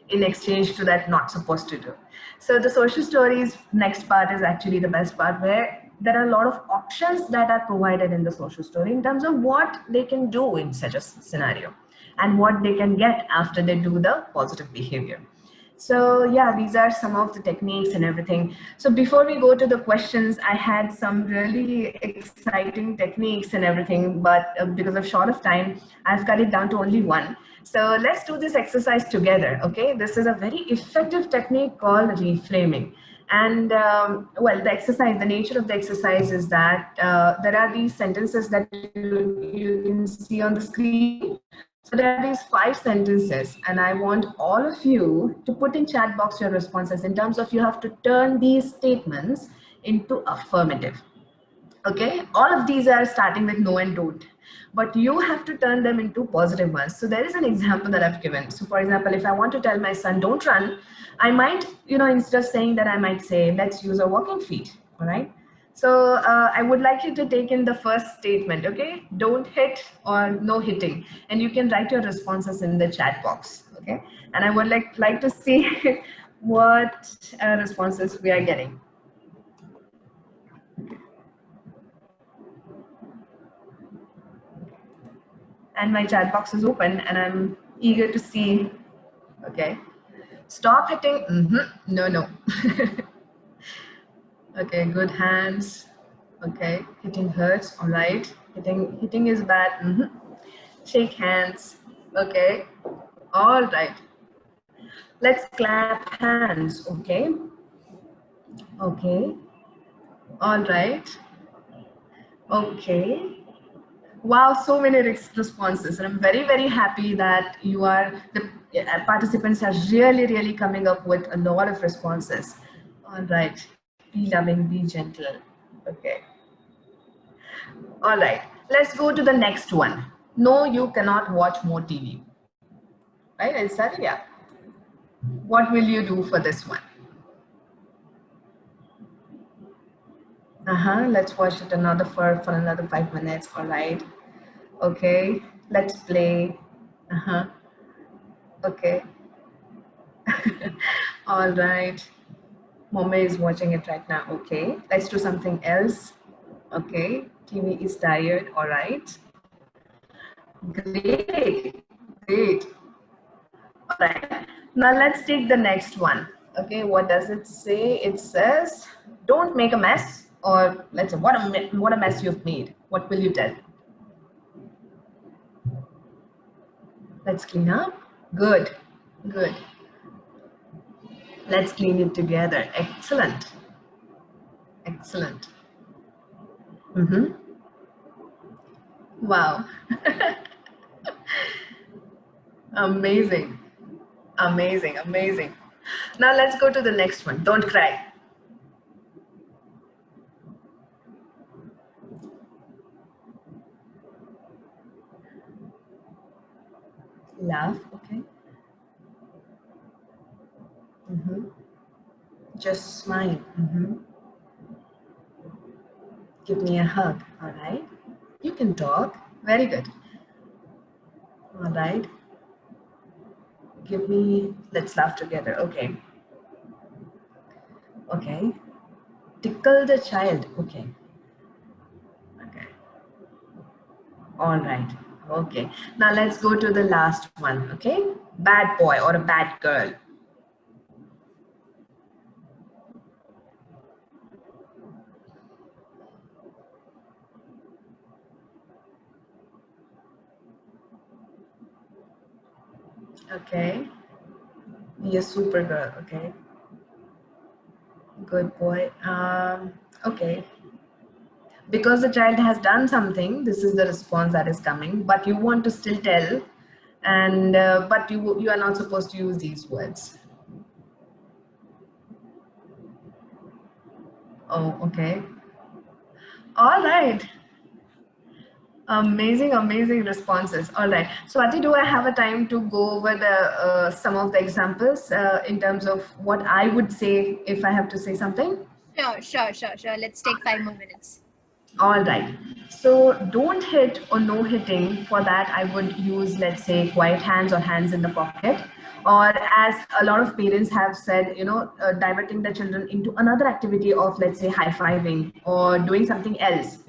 in exchange to that not supposed to do. So the social stories next part is actually the best part, where there are a lot of options that are provided in the social story in terms of what they can do in such a scenario and what they can get after they do the positive behavior. So yeah, these are some of the techniques and everything. So before we go to the questions, I had some really exciting techniques and everything, but because of short of time, I've cut it down to only one. So let's do this exercise together, okay? This is a very effective technique called reframing. And well, the exercise, the nature of the exercise is that there are these sentences that you can see on the screen. So there are these 5 sentences, and I want all of you to put in chat box your responses in terms of you have to turn these statements into affirmative. Okay, all of these are starting with no and don't, but you have to turn them into positive ones. So there is an example that I've given. So for example, if I want to tell my son, don't run, I might, instead of saying that, I might say, let's use our walking feet. All right. So I would like you to take in the first statement, okay? Don't hit or no hitting. And you can write your responses in the chat box, okay? And I would like to see what responses we are getting. And my chat box is open and I'm eager to see, okay? Stop hitting, no. Okay, good hands. Okay, hitting hurts, all right. Hitting is bad, Shake hands, okay. All right. Let's clap hands, okay? Okay. All right. Okay. Wow, so many responses. And I'm very, very happy that the participants are really coming up with a lot of responses. All right. Be loving, be gentle. Okay. All right. Let's go to the next one. No, you cannot watch more TV. Right? I said, yeah. What will you do for this one? Let's watch it for another 5 minutes. All right. Okay. Let's play. Okay. All right. Mama is watching it right now. Okay. Let's do something else. Okay. TV is tired. All right. Great. Great. All right. Now let's take the next one. Okay. What does it say? It says, don't make a mess. Or let's say, what a mess you've made. What will you tell? Let's clean up. Good. Good. Let's clean it together. Excellent. Excellent. Wow. Amazing. Amazing. Amazing. Now let's go to the next one. Don't cry. Laugh. Okay. Just smile. Give me a hug. All right. You can talk. Very good. All right. give me, let's laugh together. Okay. Okay. Tickle the child. Okay. Okay. All right. Okay. Now let's go to the last one. Okay. Bad boy or a bad girl. Okay. Be a super girl. Okay. Good boy. Okay. Because the child has done something, this is the response that is coming, but you want to still tell, and but you are not supposed to use these words. Oh, okay. All right. Amazing, amazing responses. All right. So, Ati, do I have a time to go over the some of the examples in terms of what I would say if I have to say something? Sure. Let's take 5 more minutes. All right. So don't hit or no hitting. For that, I would use, let's say, quiet hands or hands in the pocket. Or as a lot of parents have said, diverting the children into another activity of, let's say, high-fiving or doing something else.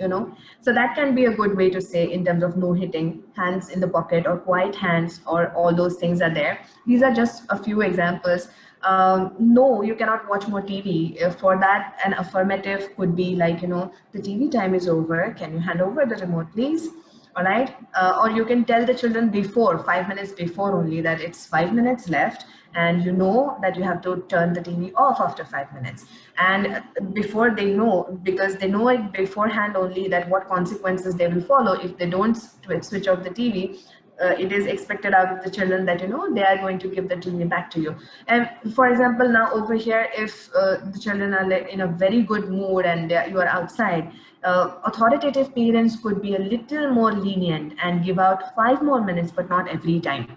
So that can be a good way to say in terms of no hitting, hands in the pocket or quiet hands or all those things are there. These are just a few examples. No, you cannot watch more TV. For that, an affirmative could be like, the TV time is over. Can you hand over the remote, please? All right. Or you can tell the children before, 5 minutes before only, that it's 5 minutes left. And you know that you have to turn the TV off after 5 minutes. And before they know, because they know it beforehand only that what consequences they will follow if they don't switch off the TV. It is expected out of the children that they are going to give the TV back to you. And for example, now over here, if the children are in a very good mood and you are outside, authoritative parents could be a little more lenient and give out 5 more minutes, but not every time.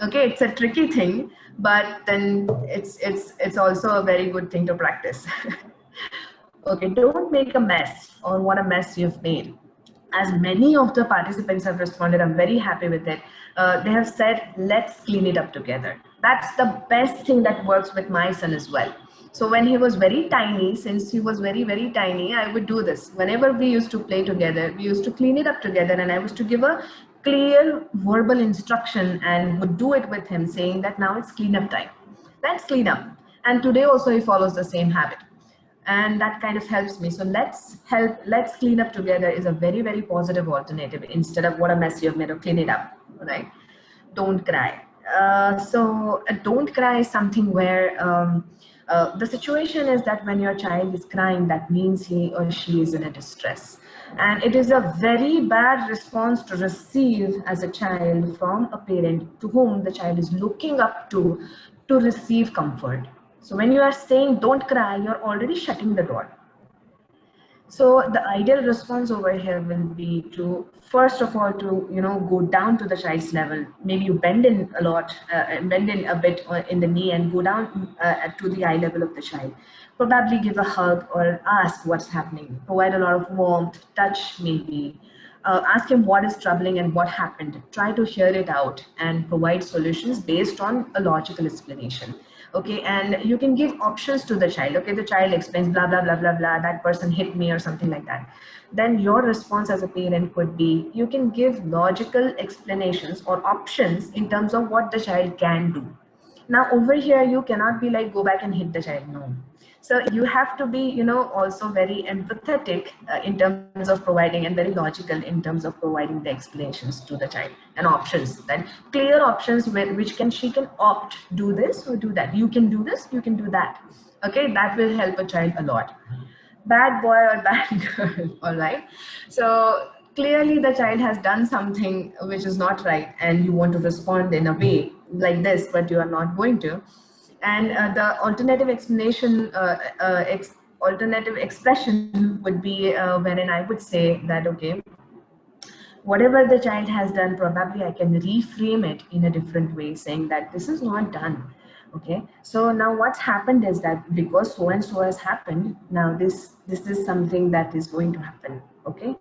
Okay, it's a tricky thing, but then it's also a very good thing to practice. Okay, don't make a mess or what a mess you've made. As many of the participants have responded, I'm very happy with it. They have said, let's clean it up together. That's the best thing that works with my son as well. So when he was very tiny, since he was very, very tiny, I would do this. Whenever we used to play together, we used to clean it up together, and I was to give a clear verbal instruction and would do it with him, saying that now it's cleanup time. Let's clean up. And today also he follows the same habit, and that kind of helps me. So let's clean up together is a very, very positive alternative instead of what a mess you have made, or clean it up. Right? Don't cry. Don't cry is something where the situation is that when your child is crying, that means he or she is in a distress, and it is a very bad response to receive as a child from a parent to whom the child is looking up to receive comfort. So when you are saying don't cry, you're already shutting the door. So the ideal response over here will be to, first of all, to go down to the child's level. Maybe you bend in a lot, bend in a bit in the knee and go down to the eye level of the child. Probably give a hug or ask what's happening. Provide a lot of warmth, touch maybe. Ask him what is troubling and what happened. Try to hear it out and provide solutions based on a logical explanation. Okay, and you can give options to the child. Okay, the child explains blah blah blah blah blah, that person hit me or something like that. Then your response as a parent could be, you can give logical explanations or options in terms of what the child can do. Now over here, you cannot be like, go back and hit the child. No. So you have to be, also very empathetic in terms of providing, and very logical in terms of providing the explanations to the child and options. Then clear options which she can opt, do this or do that. You can do this, you can do that. Okay, that will help a child a lot. Bad boy or bad girl, all right? So clearly the child has done something which is not right, and you want to respond in a way like this, but you are not going to. And the alternative explanation, alternative expression would be wherein I would say that, okay, whatever the child has done, probably I can reframe it in a different way, saying that this is not done. Okay, so now what's happened is that because so and so has happened, now this is something that is going to happen. Okay,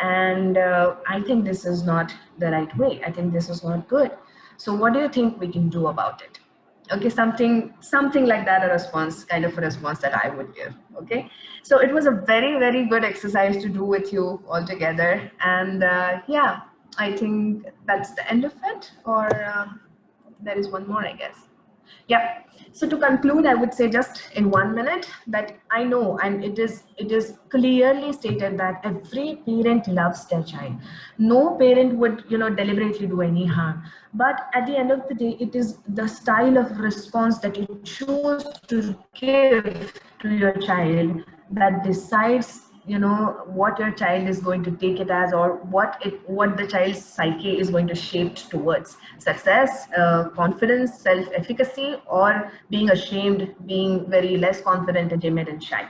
And I think this is not the right way. I think this is not good. So what do you think we can do about it? Okay, something like that, a response, kind of a response that I would give. Okay, so it was a very good exercise to do with you all together. And yeah, I think that's the end of it. Or there is one more, I guess. Yeah. So to conclude, I would say just in 1 minute that I know, and it is clearly stated that every parent loves their child. No parent would, deliberately do any harm. But at the end of the day, it is the style of response that you choose to give to your child that decides, what your child is going to take it as, or what the child's psyche is going to shape towards: success, confidence, self-efficacy, or being ashamed, being very less confident and timid and shy.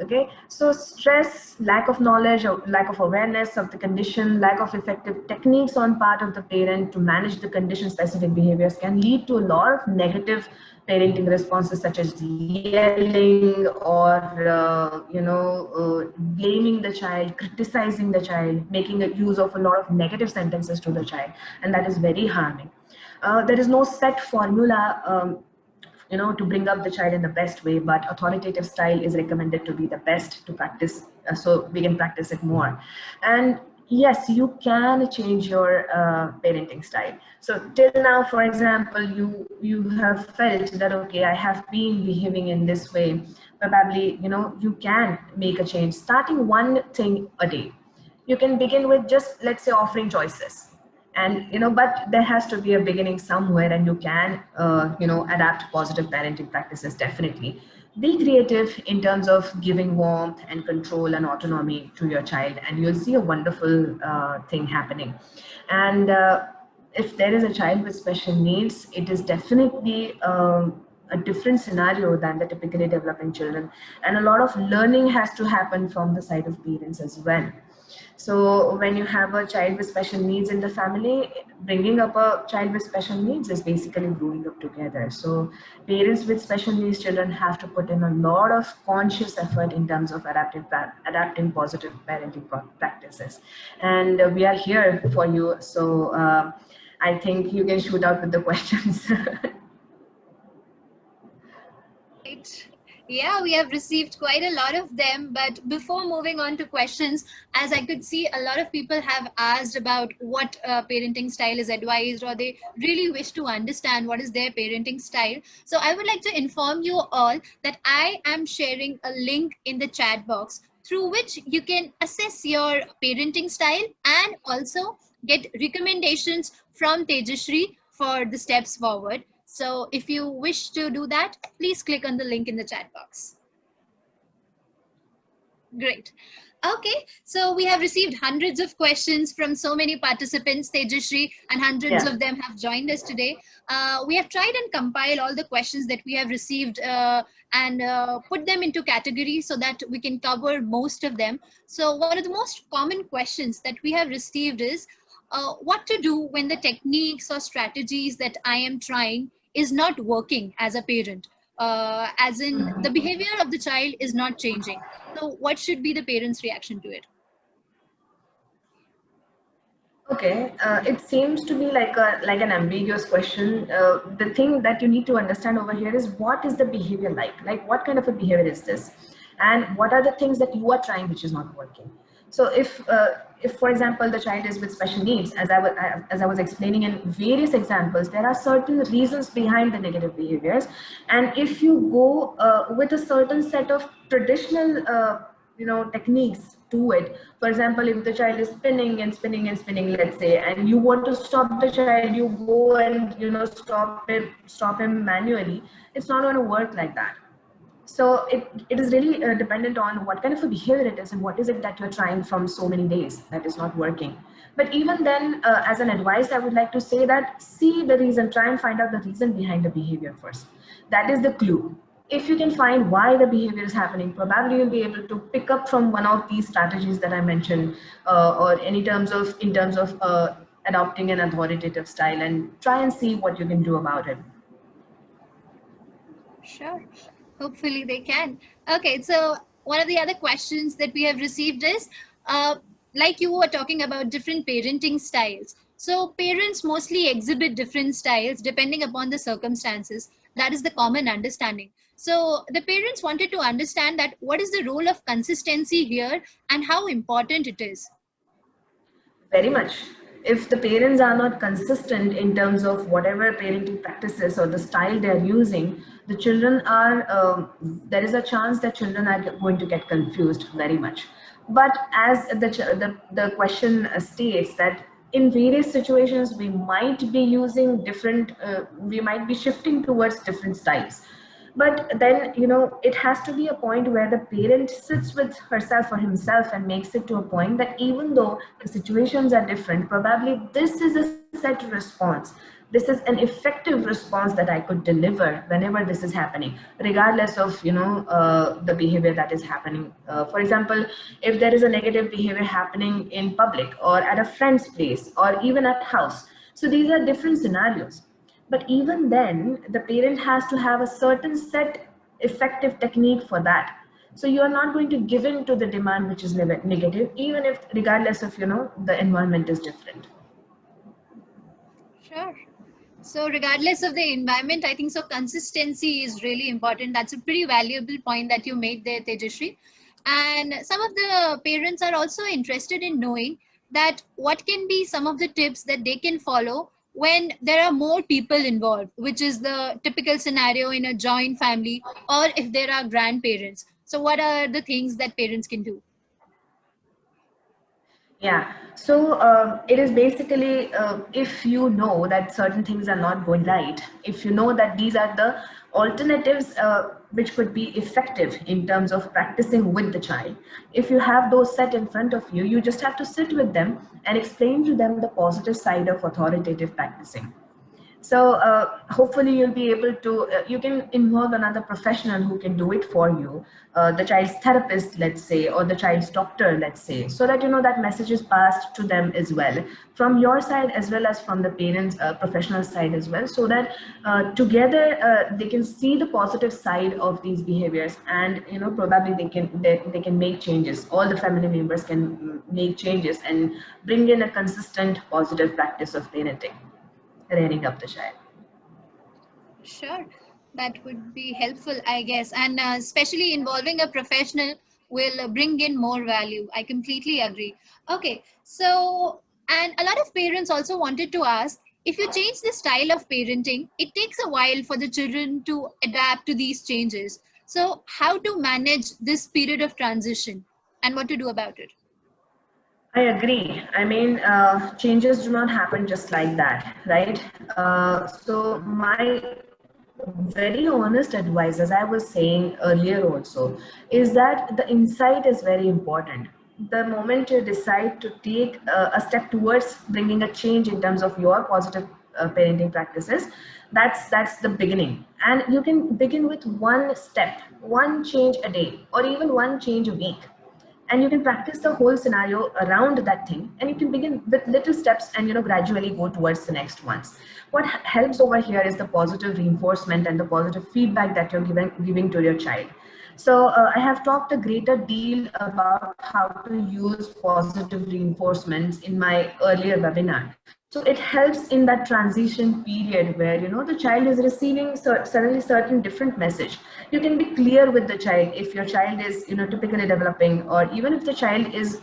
Okay, so stress, lack of knowledge or lack of awareness of the condition, lack of effective techniques on part of the parent to manage the condition specific behaviors can lead to a lot of negative parenting responses, such as yelling or blaming the child, criticizing the child, making a use of a lot of negative sentences to the child, and that is very harming. There is no set formula to bring up the child in the best way, but authoritative style is recommended to be the best to practice, so we can practice it more. And yes, you can change your parenting style. So till now, for example, you have felt that, okay, I have been behaving in this way. Probably, you can make a change, starting one thing a day. You can begin with just, let's say, offering choices. And but there has to be a beginning somewhere, and you can adapt positive parenting practices. Definitely be creative in terms of giving warmth and control and autonomy to your child, and you'll see a wonderful thing happening. And if there is a child with special needs, it is definitely a different scenario than the typically developing children, and a lot of learning has to happen from the side of parents as well. So when you have a child with special needs in the family, bringing up a child with special needs is basically growing up together. So parents with special needs children have to put in a lot of conscious effort in terms of adapting positive parenting practices. And we are here for you. So I think you can shoot out with the questions. Right. Yeah, we have received quite a lot of them. But before moving on to questions, as I could see, a lot of people have asked about what parenting style is advised, or they really wish to understand what is their parenting style. So I would like to inform you all that I am sharing a link in the chat box through which you can assess your parenting style and also get recommendations from Tejashree for the steps forward. So if you wish to do that, please click on the link in the chat box. Great. Okay, so we have received hundreds of questions from so many participants, Tejashree, and hundreds Yeah. of them have joined us today. We have tried and compiled all the questions that we have received and put them into categories so that we can cover most of them. So one of the most common questions that we have received is what to do when the techniques or strategies that I am trying is not working as a parent, as in the behavior of the child is not changing. So what should be the parent's reaction to it? Okay, it seems to be like an ambiguous question. The thing that you need to understand over here is, what is the behavior like? Like, what kind of a behavior is this, and what are the things that you are trying which is not working? So if for example the child is with special needs, as I was explaining in various examples, there are certain reasons behind the negative behaviors, and if you go with a certain set of traditional techniques to it. For example, if the child is spinning and spinning and spinning, let's say, and you want to stop the child, you go and stop him manually. It's not going to work like that. So it is really dependent on what kind of a behavior it is and what is it that you're trying from so many days that is not working. But even then, as an advice, I would like to say that see the reason, try and find out the reason behind the behavior first. That is the clue. If you can find why the behavior is happening, probably you'll be able to pick up from one of these strategies that I mentioned, or in terms of adopting an authoritative style, and try and see what you can do about it. Sure. Hopefully they can. Okay, so one of the other questions that we have received is, uh, like you were talking about different parenting styles. So parents mostly exhibit different styles depending upon the circumstances. That is the common understanding. So the parents wanted to understand that what is the role of consistency here and how important it is. Very much. If the parents are not consistent in terms of whatever parenting practices or the style they are using, the children are, there is a chance that children are going to get confused very much. But as the question states that in various situations, we might be using different, we might be shifting towards different styles. But then, it has to be a point where the parent sits with herself or himself and makes it to a point that even though the situations are different, probably this is a set response. This is an effective response that I could deliver whenever this is happening, regardless of, the behavior that is happening. For example, if there is a negative behavior happening in public or at a friend's place or even at house. So these are different scenarios. But even then, the parent has to have a certain set effective technique for that. So you are not going to give in to the demand which is negative, even if regardless of, the environment is different. Sure. So regardless of the environment, I think so consistency is really important. That's a pretty valuable point that you made there, Tejashree. And some of the parents are also interested in knowing that what can be some of the tips that they can follow when there are more people involved, which is the typical scenario in a joint family, or if there are grandparents. So what are the things that parents can do? Yeah, so it is basically if you know that certain things are not going right, if you know that these are the alternatives which could be effective in terms of practicing with the child, if you have those set in front of you, you just have to sit with them and explain to them the positive side of authoritative practicing. So hopefully you'll be able to, you can involve another professional who can do it for you, the child's therapist, let's say, or the child's doctor, let's say, so that that message is passed to them as well, from your side as well as from the parents' professional side as well, so that together they can see the positive side of these behaviors, and probably they can make changes. All the family members can make changes and bring in a consistent positive practice of parenting, rearing up the child. Sure, that would be helpful, I guess. And especially involving a professional will bring in more value. I completely agree. Okay, so, and a lot of parents also wanted to ask if you change the style of parenting, it takes a while for the children to adapt to these changes. So, how to manage this period of transition and what to do about it? I agree. I mean, changes do not happen just like that, right? So my very honest advice, as I was saying earlier also, is that the insight is very important. The moment you decide to take a step towards bringing a change in terms of your positive parenting practices, that's the beginning. And you can begin with one step, one change a day, or even one change a week, and you can practice the whole scenario around that thing, and you can begin with little steps and gradually go towards the next ones. What helps over here is the positive reinforcement and the positive feedback that you're giving to your child. So I have talked a greater deal about how to use positive reinforcements in my earlier webinar. So it helps in that transition period where the child is receiving suddenly certain different message. You can be clear with the child if your child is typically developing, or even if the child is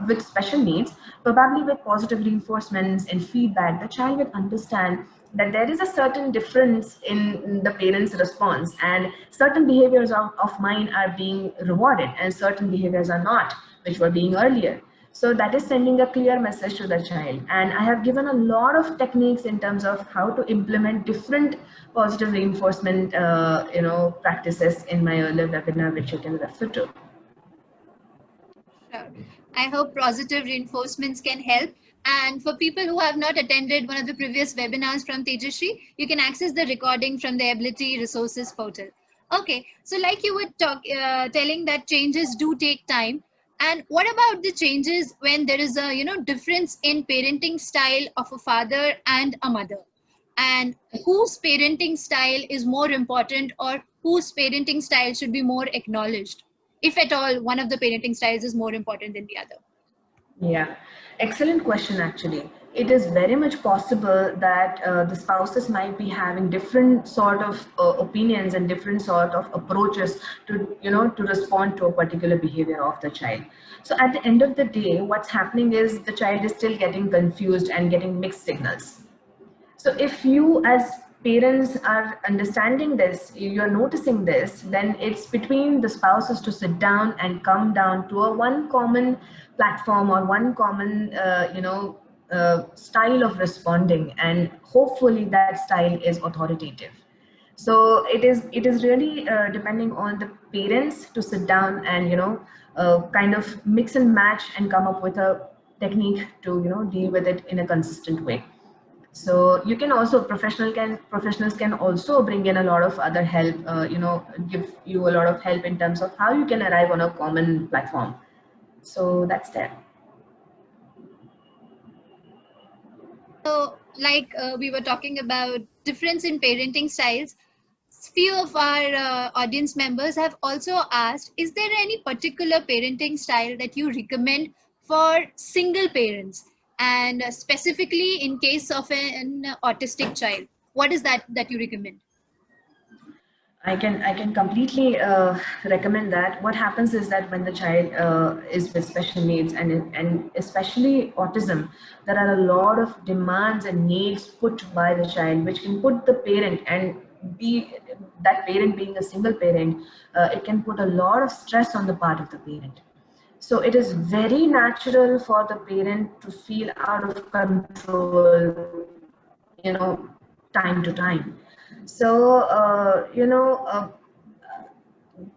with special needs. Probably with positive reinforcements and feedback, the child will understand that there is a certain difference in the parents' response, and certain behaviors of mine are being rewarded and certain behaviors are not, which were being earlier. So that is sending a clear message to the child. And I have given a lot of techniques in terms of how to implement different positive reinforcement practices in my earlier webinar, which you can refer to. Sure. I hope positive reinforcements can help. And for people who have not attended one of the previous webinars from Tejashree, you can access the recording from the Eblity resources portal. Okay, so like you were telling that changes do take time. And what about the changes when there is a difference in parenting style of a father and a mother? And whose parenting style is more important, or whose parenting style should be more acknowledged, if at all one of the parenting styles is more important than the other? Yeah, excellent question actually. It is very much possible that the spouses might be having different sort of opinions and different sort of approaches to, to respond to a particular behavior of the child. So at the end of the day, what's happening is the child is still getting confused and getting mixed signals. So if you as parents are understanding this, you're noticing this, then it's between the spouses to sit down and come down to a one common platform or one common, style of responding, and hopefully that style is authoritative. So it is really depending on the parents to sit down and kind of mix and match and come up with a technique to deal with it in a consistent way. So you can also professionals can also bring in a lot of other help, give you a lot of help in terms of how you can arrive on a common platform. So that's there. So, like we were talking about difference in parenting styles, few of our audience members have also asked, is there any particular parenting style that you recommend for single parents, and specifically in case of an autistic child? What is that you recommend? I can completely recommend that. What happens is that when the child is with special needs and especially autism, there are a lot of demands and needs put by the child, which can put the parent and be that parent being a single parent, it can put a lot of stress on the part of the parent. So it is very natural for the parent to feel out of control, you know, time to time. So,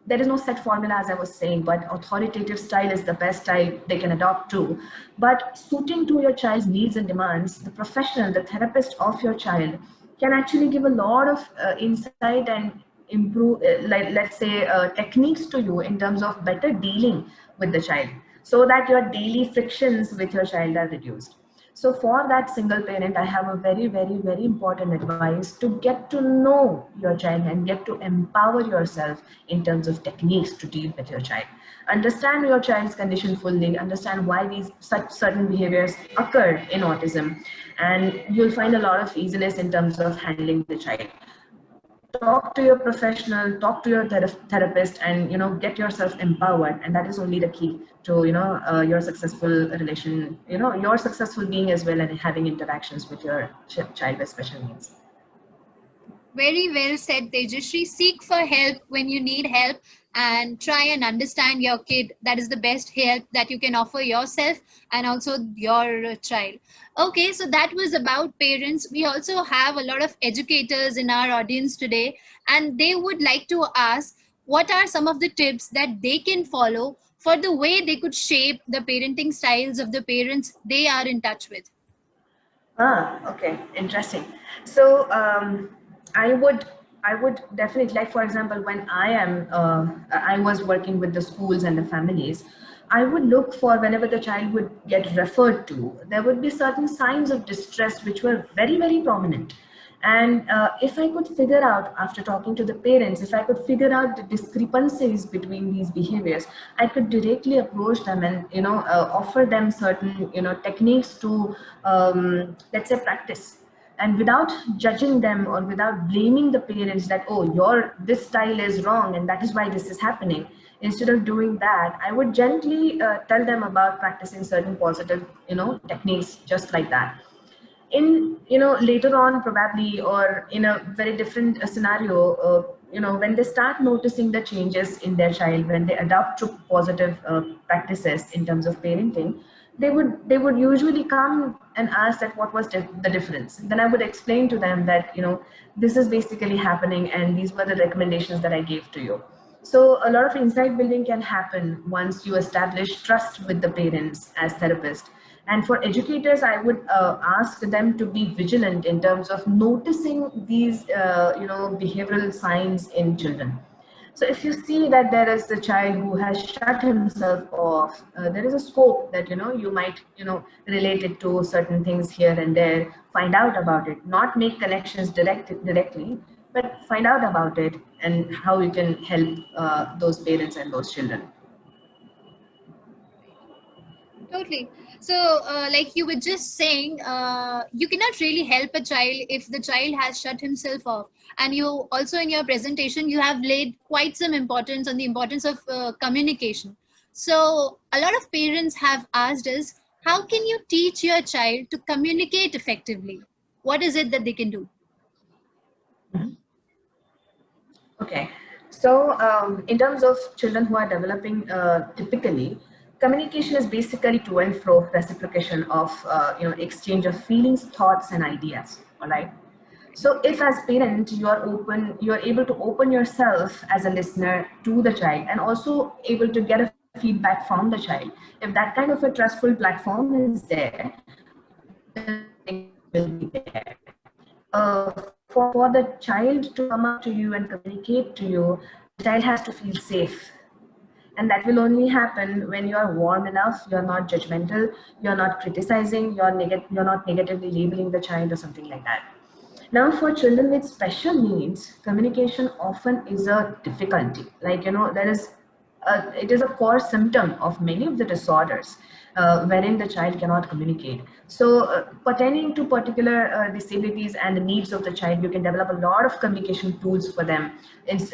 there is no set formula, as I was saying, but authoritative style is the best style they can adopt to. But suiting to your child's needs and demands, the professional, the therapist of your child can actually give a lot of insight and improve, like let's say, techniques to you in terms of better dealing with the child, so that your daily frictions with your child are reduced. So for that single parent, I have a very, very, very important advice to get to know your child and get to empower yourself in terms of techniques to deal with your child. Understand your child's condition fully, understand why these such certain behaviors occur in autism, and you'll find a lot of easiness in terms of handling the child. Talk to your professional, talk to your therapist, and get yourself empowered, and that is only the key to your successful relation, your successful being as well, and having interactions with your child with special needs. Very well said, Tejashree. Seek for help when you need help and try and understand your kid. That is the best help that you can offer yourself and also your child. Okay, so that was about parents. We also have a lot of educators in our audience today, and they would like to ask, what are some of the tips that they can follow for the way they could shape the parenting styles of the parents they are in touch with? Okay, interesting. So I would I would definitely, like for example, when I was working with the schools and the families, I would look for, whenever the child would get referred to, there would be certain signs of distress which were very, very prominent. And if I could figure out, after talking to the parents, if I could figure out the discrepancies between these behaviors, I could directly approach them and offer them certain techniques to, let's say, practice, and without judging them or without blaming the parents that, oh, your this style is wrong and that is why this is happening. Instead of doing that, I would gently tell them about practicing certain positive techniques, just like that. In later on, probably, or in a very different scenario, when they start noticing the changes in their child, when they adopt to positive practices in terms of parenting, they would usually come and ask that what was the difference. Then I would explain to them that this is basically happening and these were the recommendations that I gave to you. So a lot of insight building can happen once you establish trust with the parents as therapists. And for educators, I would ask them to be vigilant in terms of noticing these, behavioral signs in children. So if you see that there is a child who has shut himself off, there is a scope that you might relate it to certain things here and there. Find out about it, not make connections directly, but find out about it and how you can help those parents and those children. Totally. So, like you were just saying, you cannot really help a child if the child has shut himself off. And you also, in your presentation, you have laid quite some importance on the importance of communication. So, a lot of parents have asked us, how can you teach your child to communicate effectively? What is it that they can do? Okay, so in terms of children who are developing, typically, communication is basically to and fro reciprocation of exchange of feelings, thoughts, and ideas. All right. So if as parent you are able to open yourself as a listener to the child and also able to get a feedback from the child. If that kind of a trustful platform is there, will be there. For the child to come up to you and communicate to you, the child has to feel safe. And that will only happen when you are warm enough, you're not judgmental, you're not criticizing, you're not negatively labeling the child or something like that. Now, for children with special needs, communication often is a difficulty. Like, it is a core symptom of many of the disorders wherein the child cannot communicate. So, pertaining to particular disabilities and the needs of the child, you can develop a lot of communication tools for them. It's,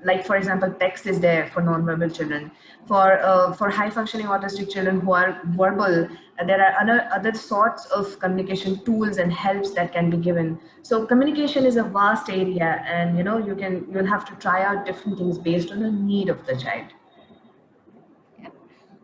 like for example, text is there for non-verbal children. For high-functioning autistic children who are verbal, there are other sorts of communication tools and helps that can be given. So communication is a vast area, and you'll have to try out different things based on the need of the child.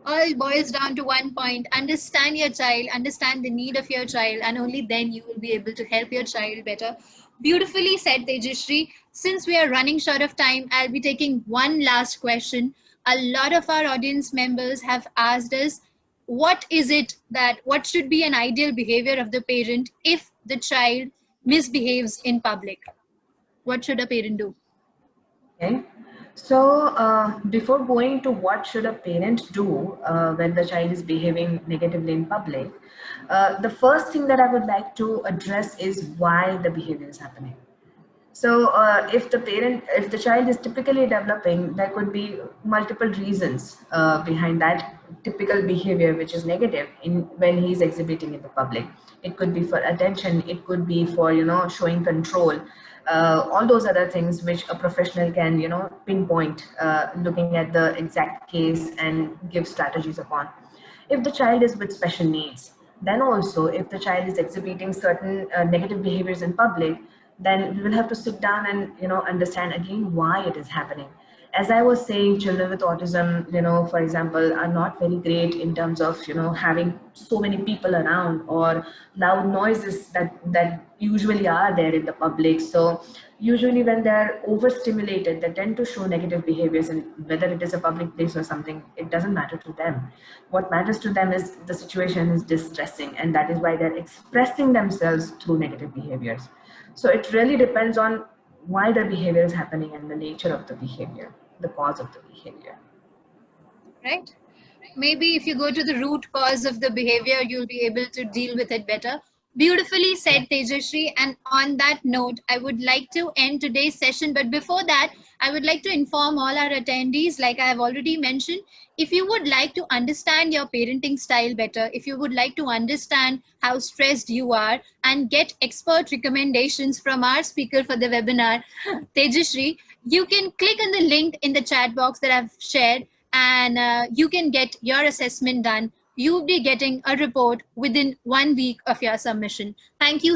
All boils down to one point: understand your child, understand the need of your child, and only then you will be able to help your child better. Beautifully said, Tejashree. Since we are running short of time, I'll be taking one last question. A lot of our audience members have asked us, what should be an ideal behavior of the parent if the child misbehaves in public? What should a parent do? Okay. So before going to what should a parent do when the child is behaving negatively in public, the first thing that I would like to address is why the behavior is happening. So if the child is typically developing, there could be multiple reasons behind that typical behavior, which is negative in when he's exhibiting in the public. It could be for attention. It could be for showing control. All those other things which a professional can pinpoint, looking at the exact case and give strategies upon. If the child is with special needs, then also if the child is exhibiting certain negative behaviors in public, then we will have to sit down and understand again why it is happening. As I was saying, children with autism, for example, are not very great in terms of having so many people around or loud noises that usually are there in the public. So usually when they're overstimulated, they tend to show negative behaviors, and whether it is a public place or something, it doesn't matter to them. What matters to them is the situation is distressing, and that is why they're expressing themselves through negative behaviors. So it really depends on why the behavior is happening and the nature of the behavior, the cause of the behavior. Right? Maybe if you go to the root cause of the behavior, you'll be able to deal with it better. Beautifully said, Tejashree. And on that note, I would like to end today's session. But before that, I would like to inform all our attendees, like I have already mentioned, if you would like to understand your parenting style better, if you would like to understand how stressed you are and get expert recommendations from our speaker for the webinar, Tejashree, you can click on the link in the chat box that I've shared, and you can get your assessment done. You'll be getting a report within 1 week of your submission. Thank you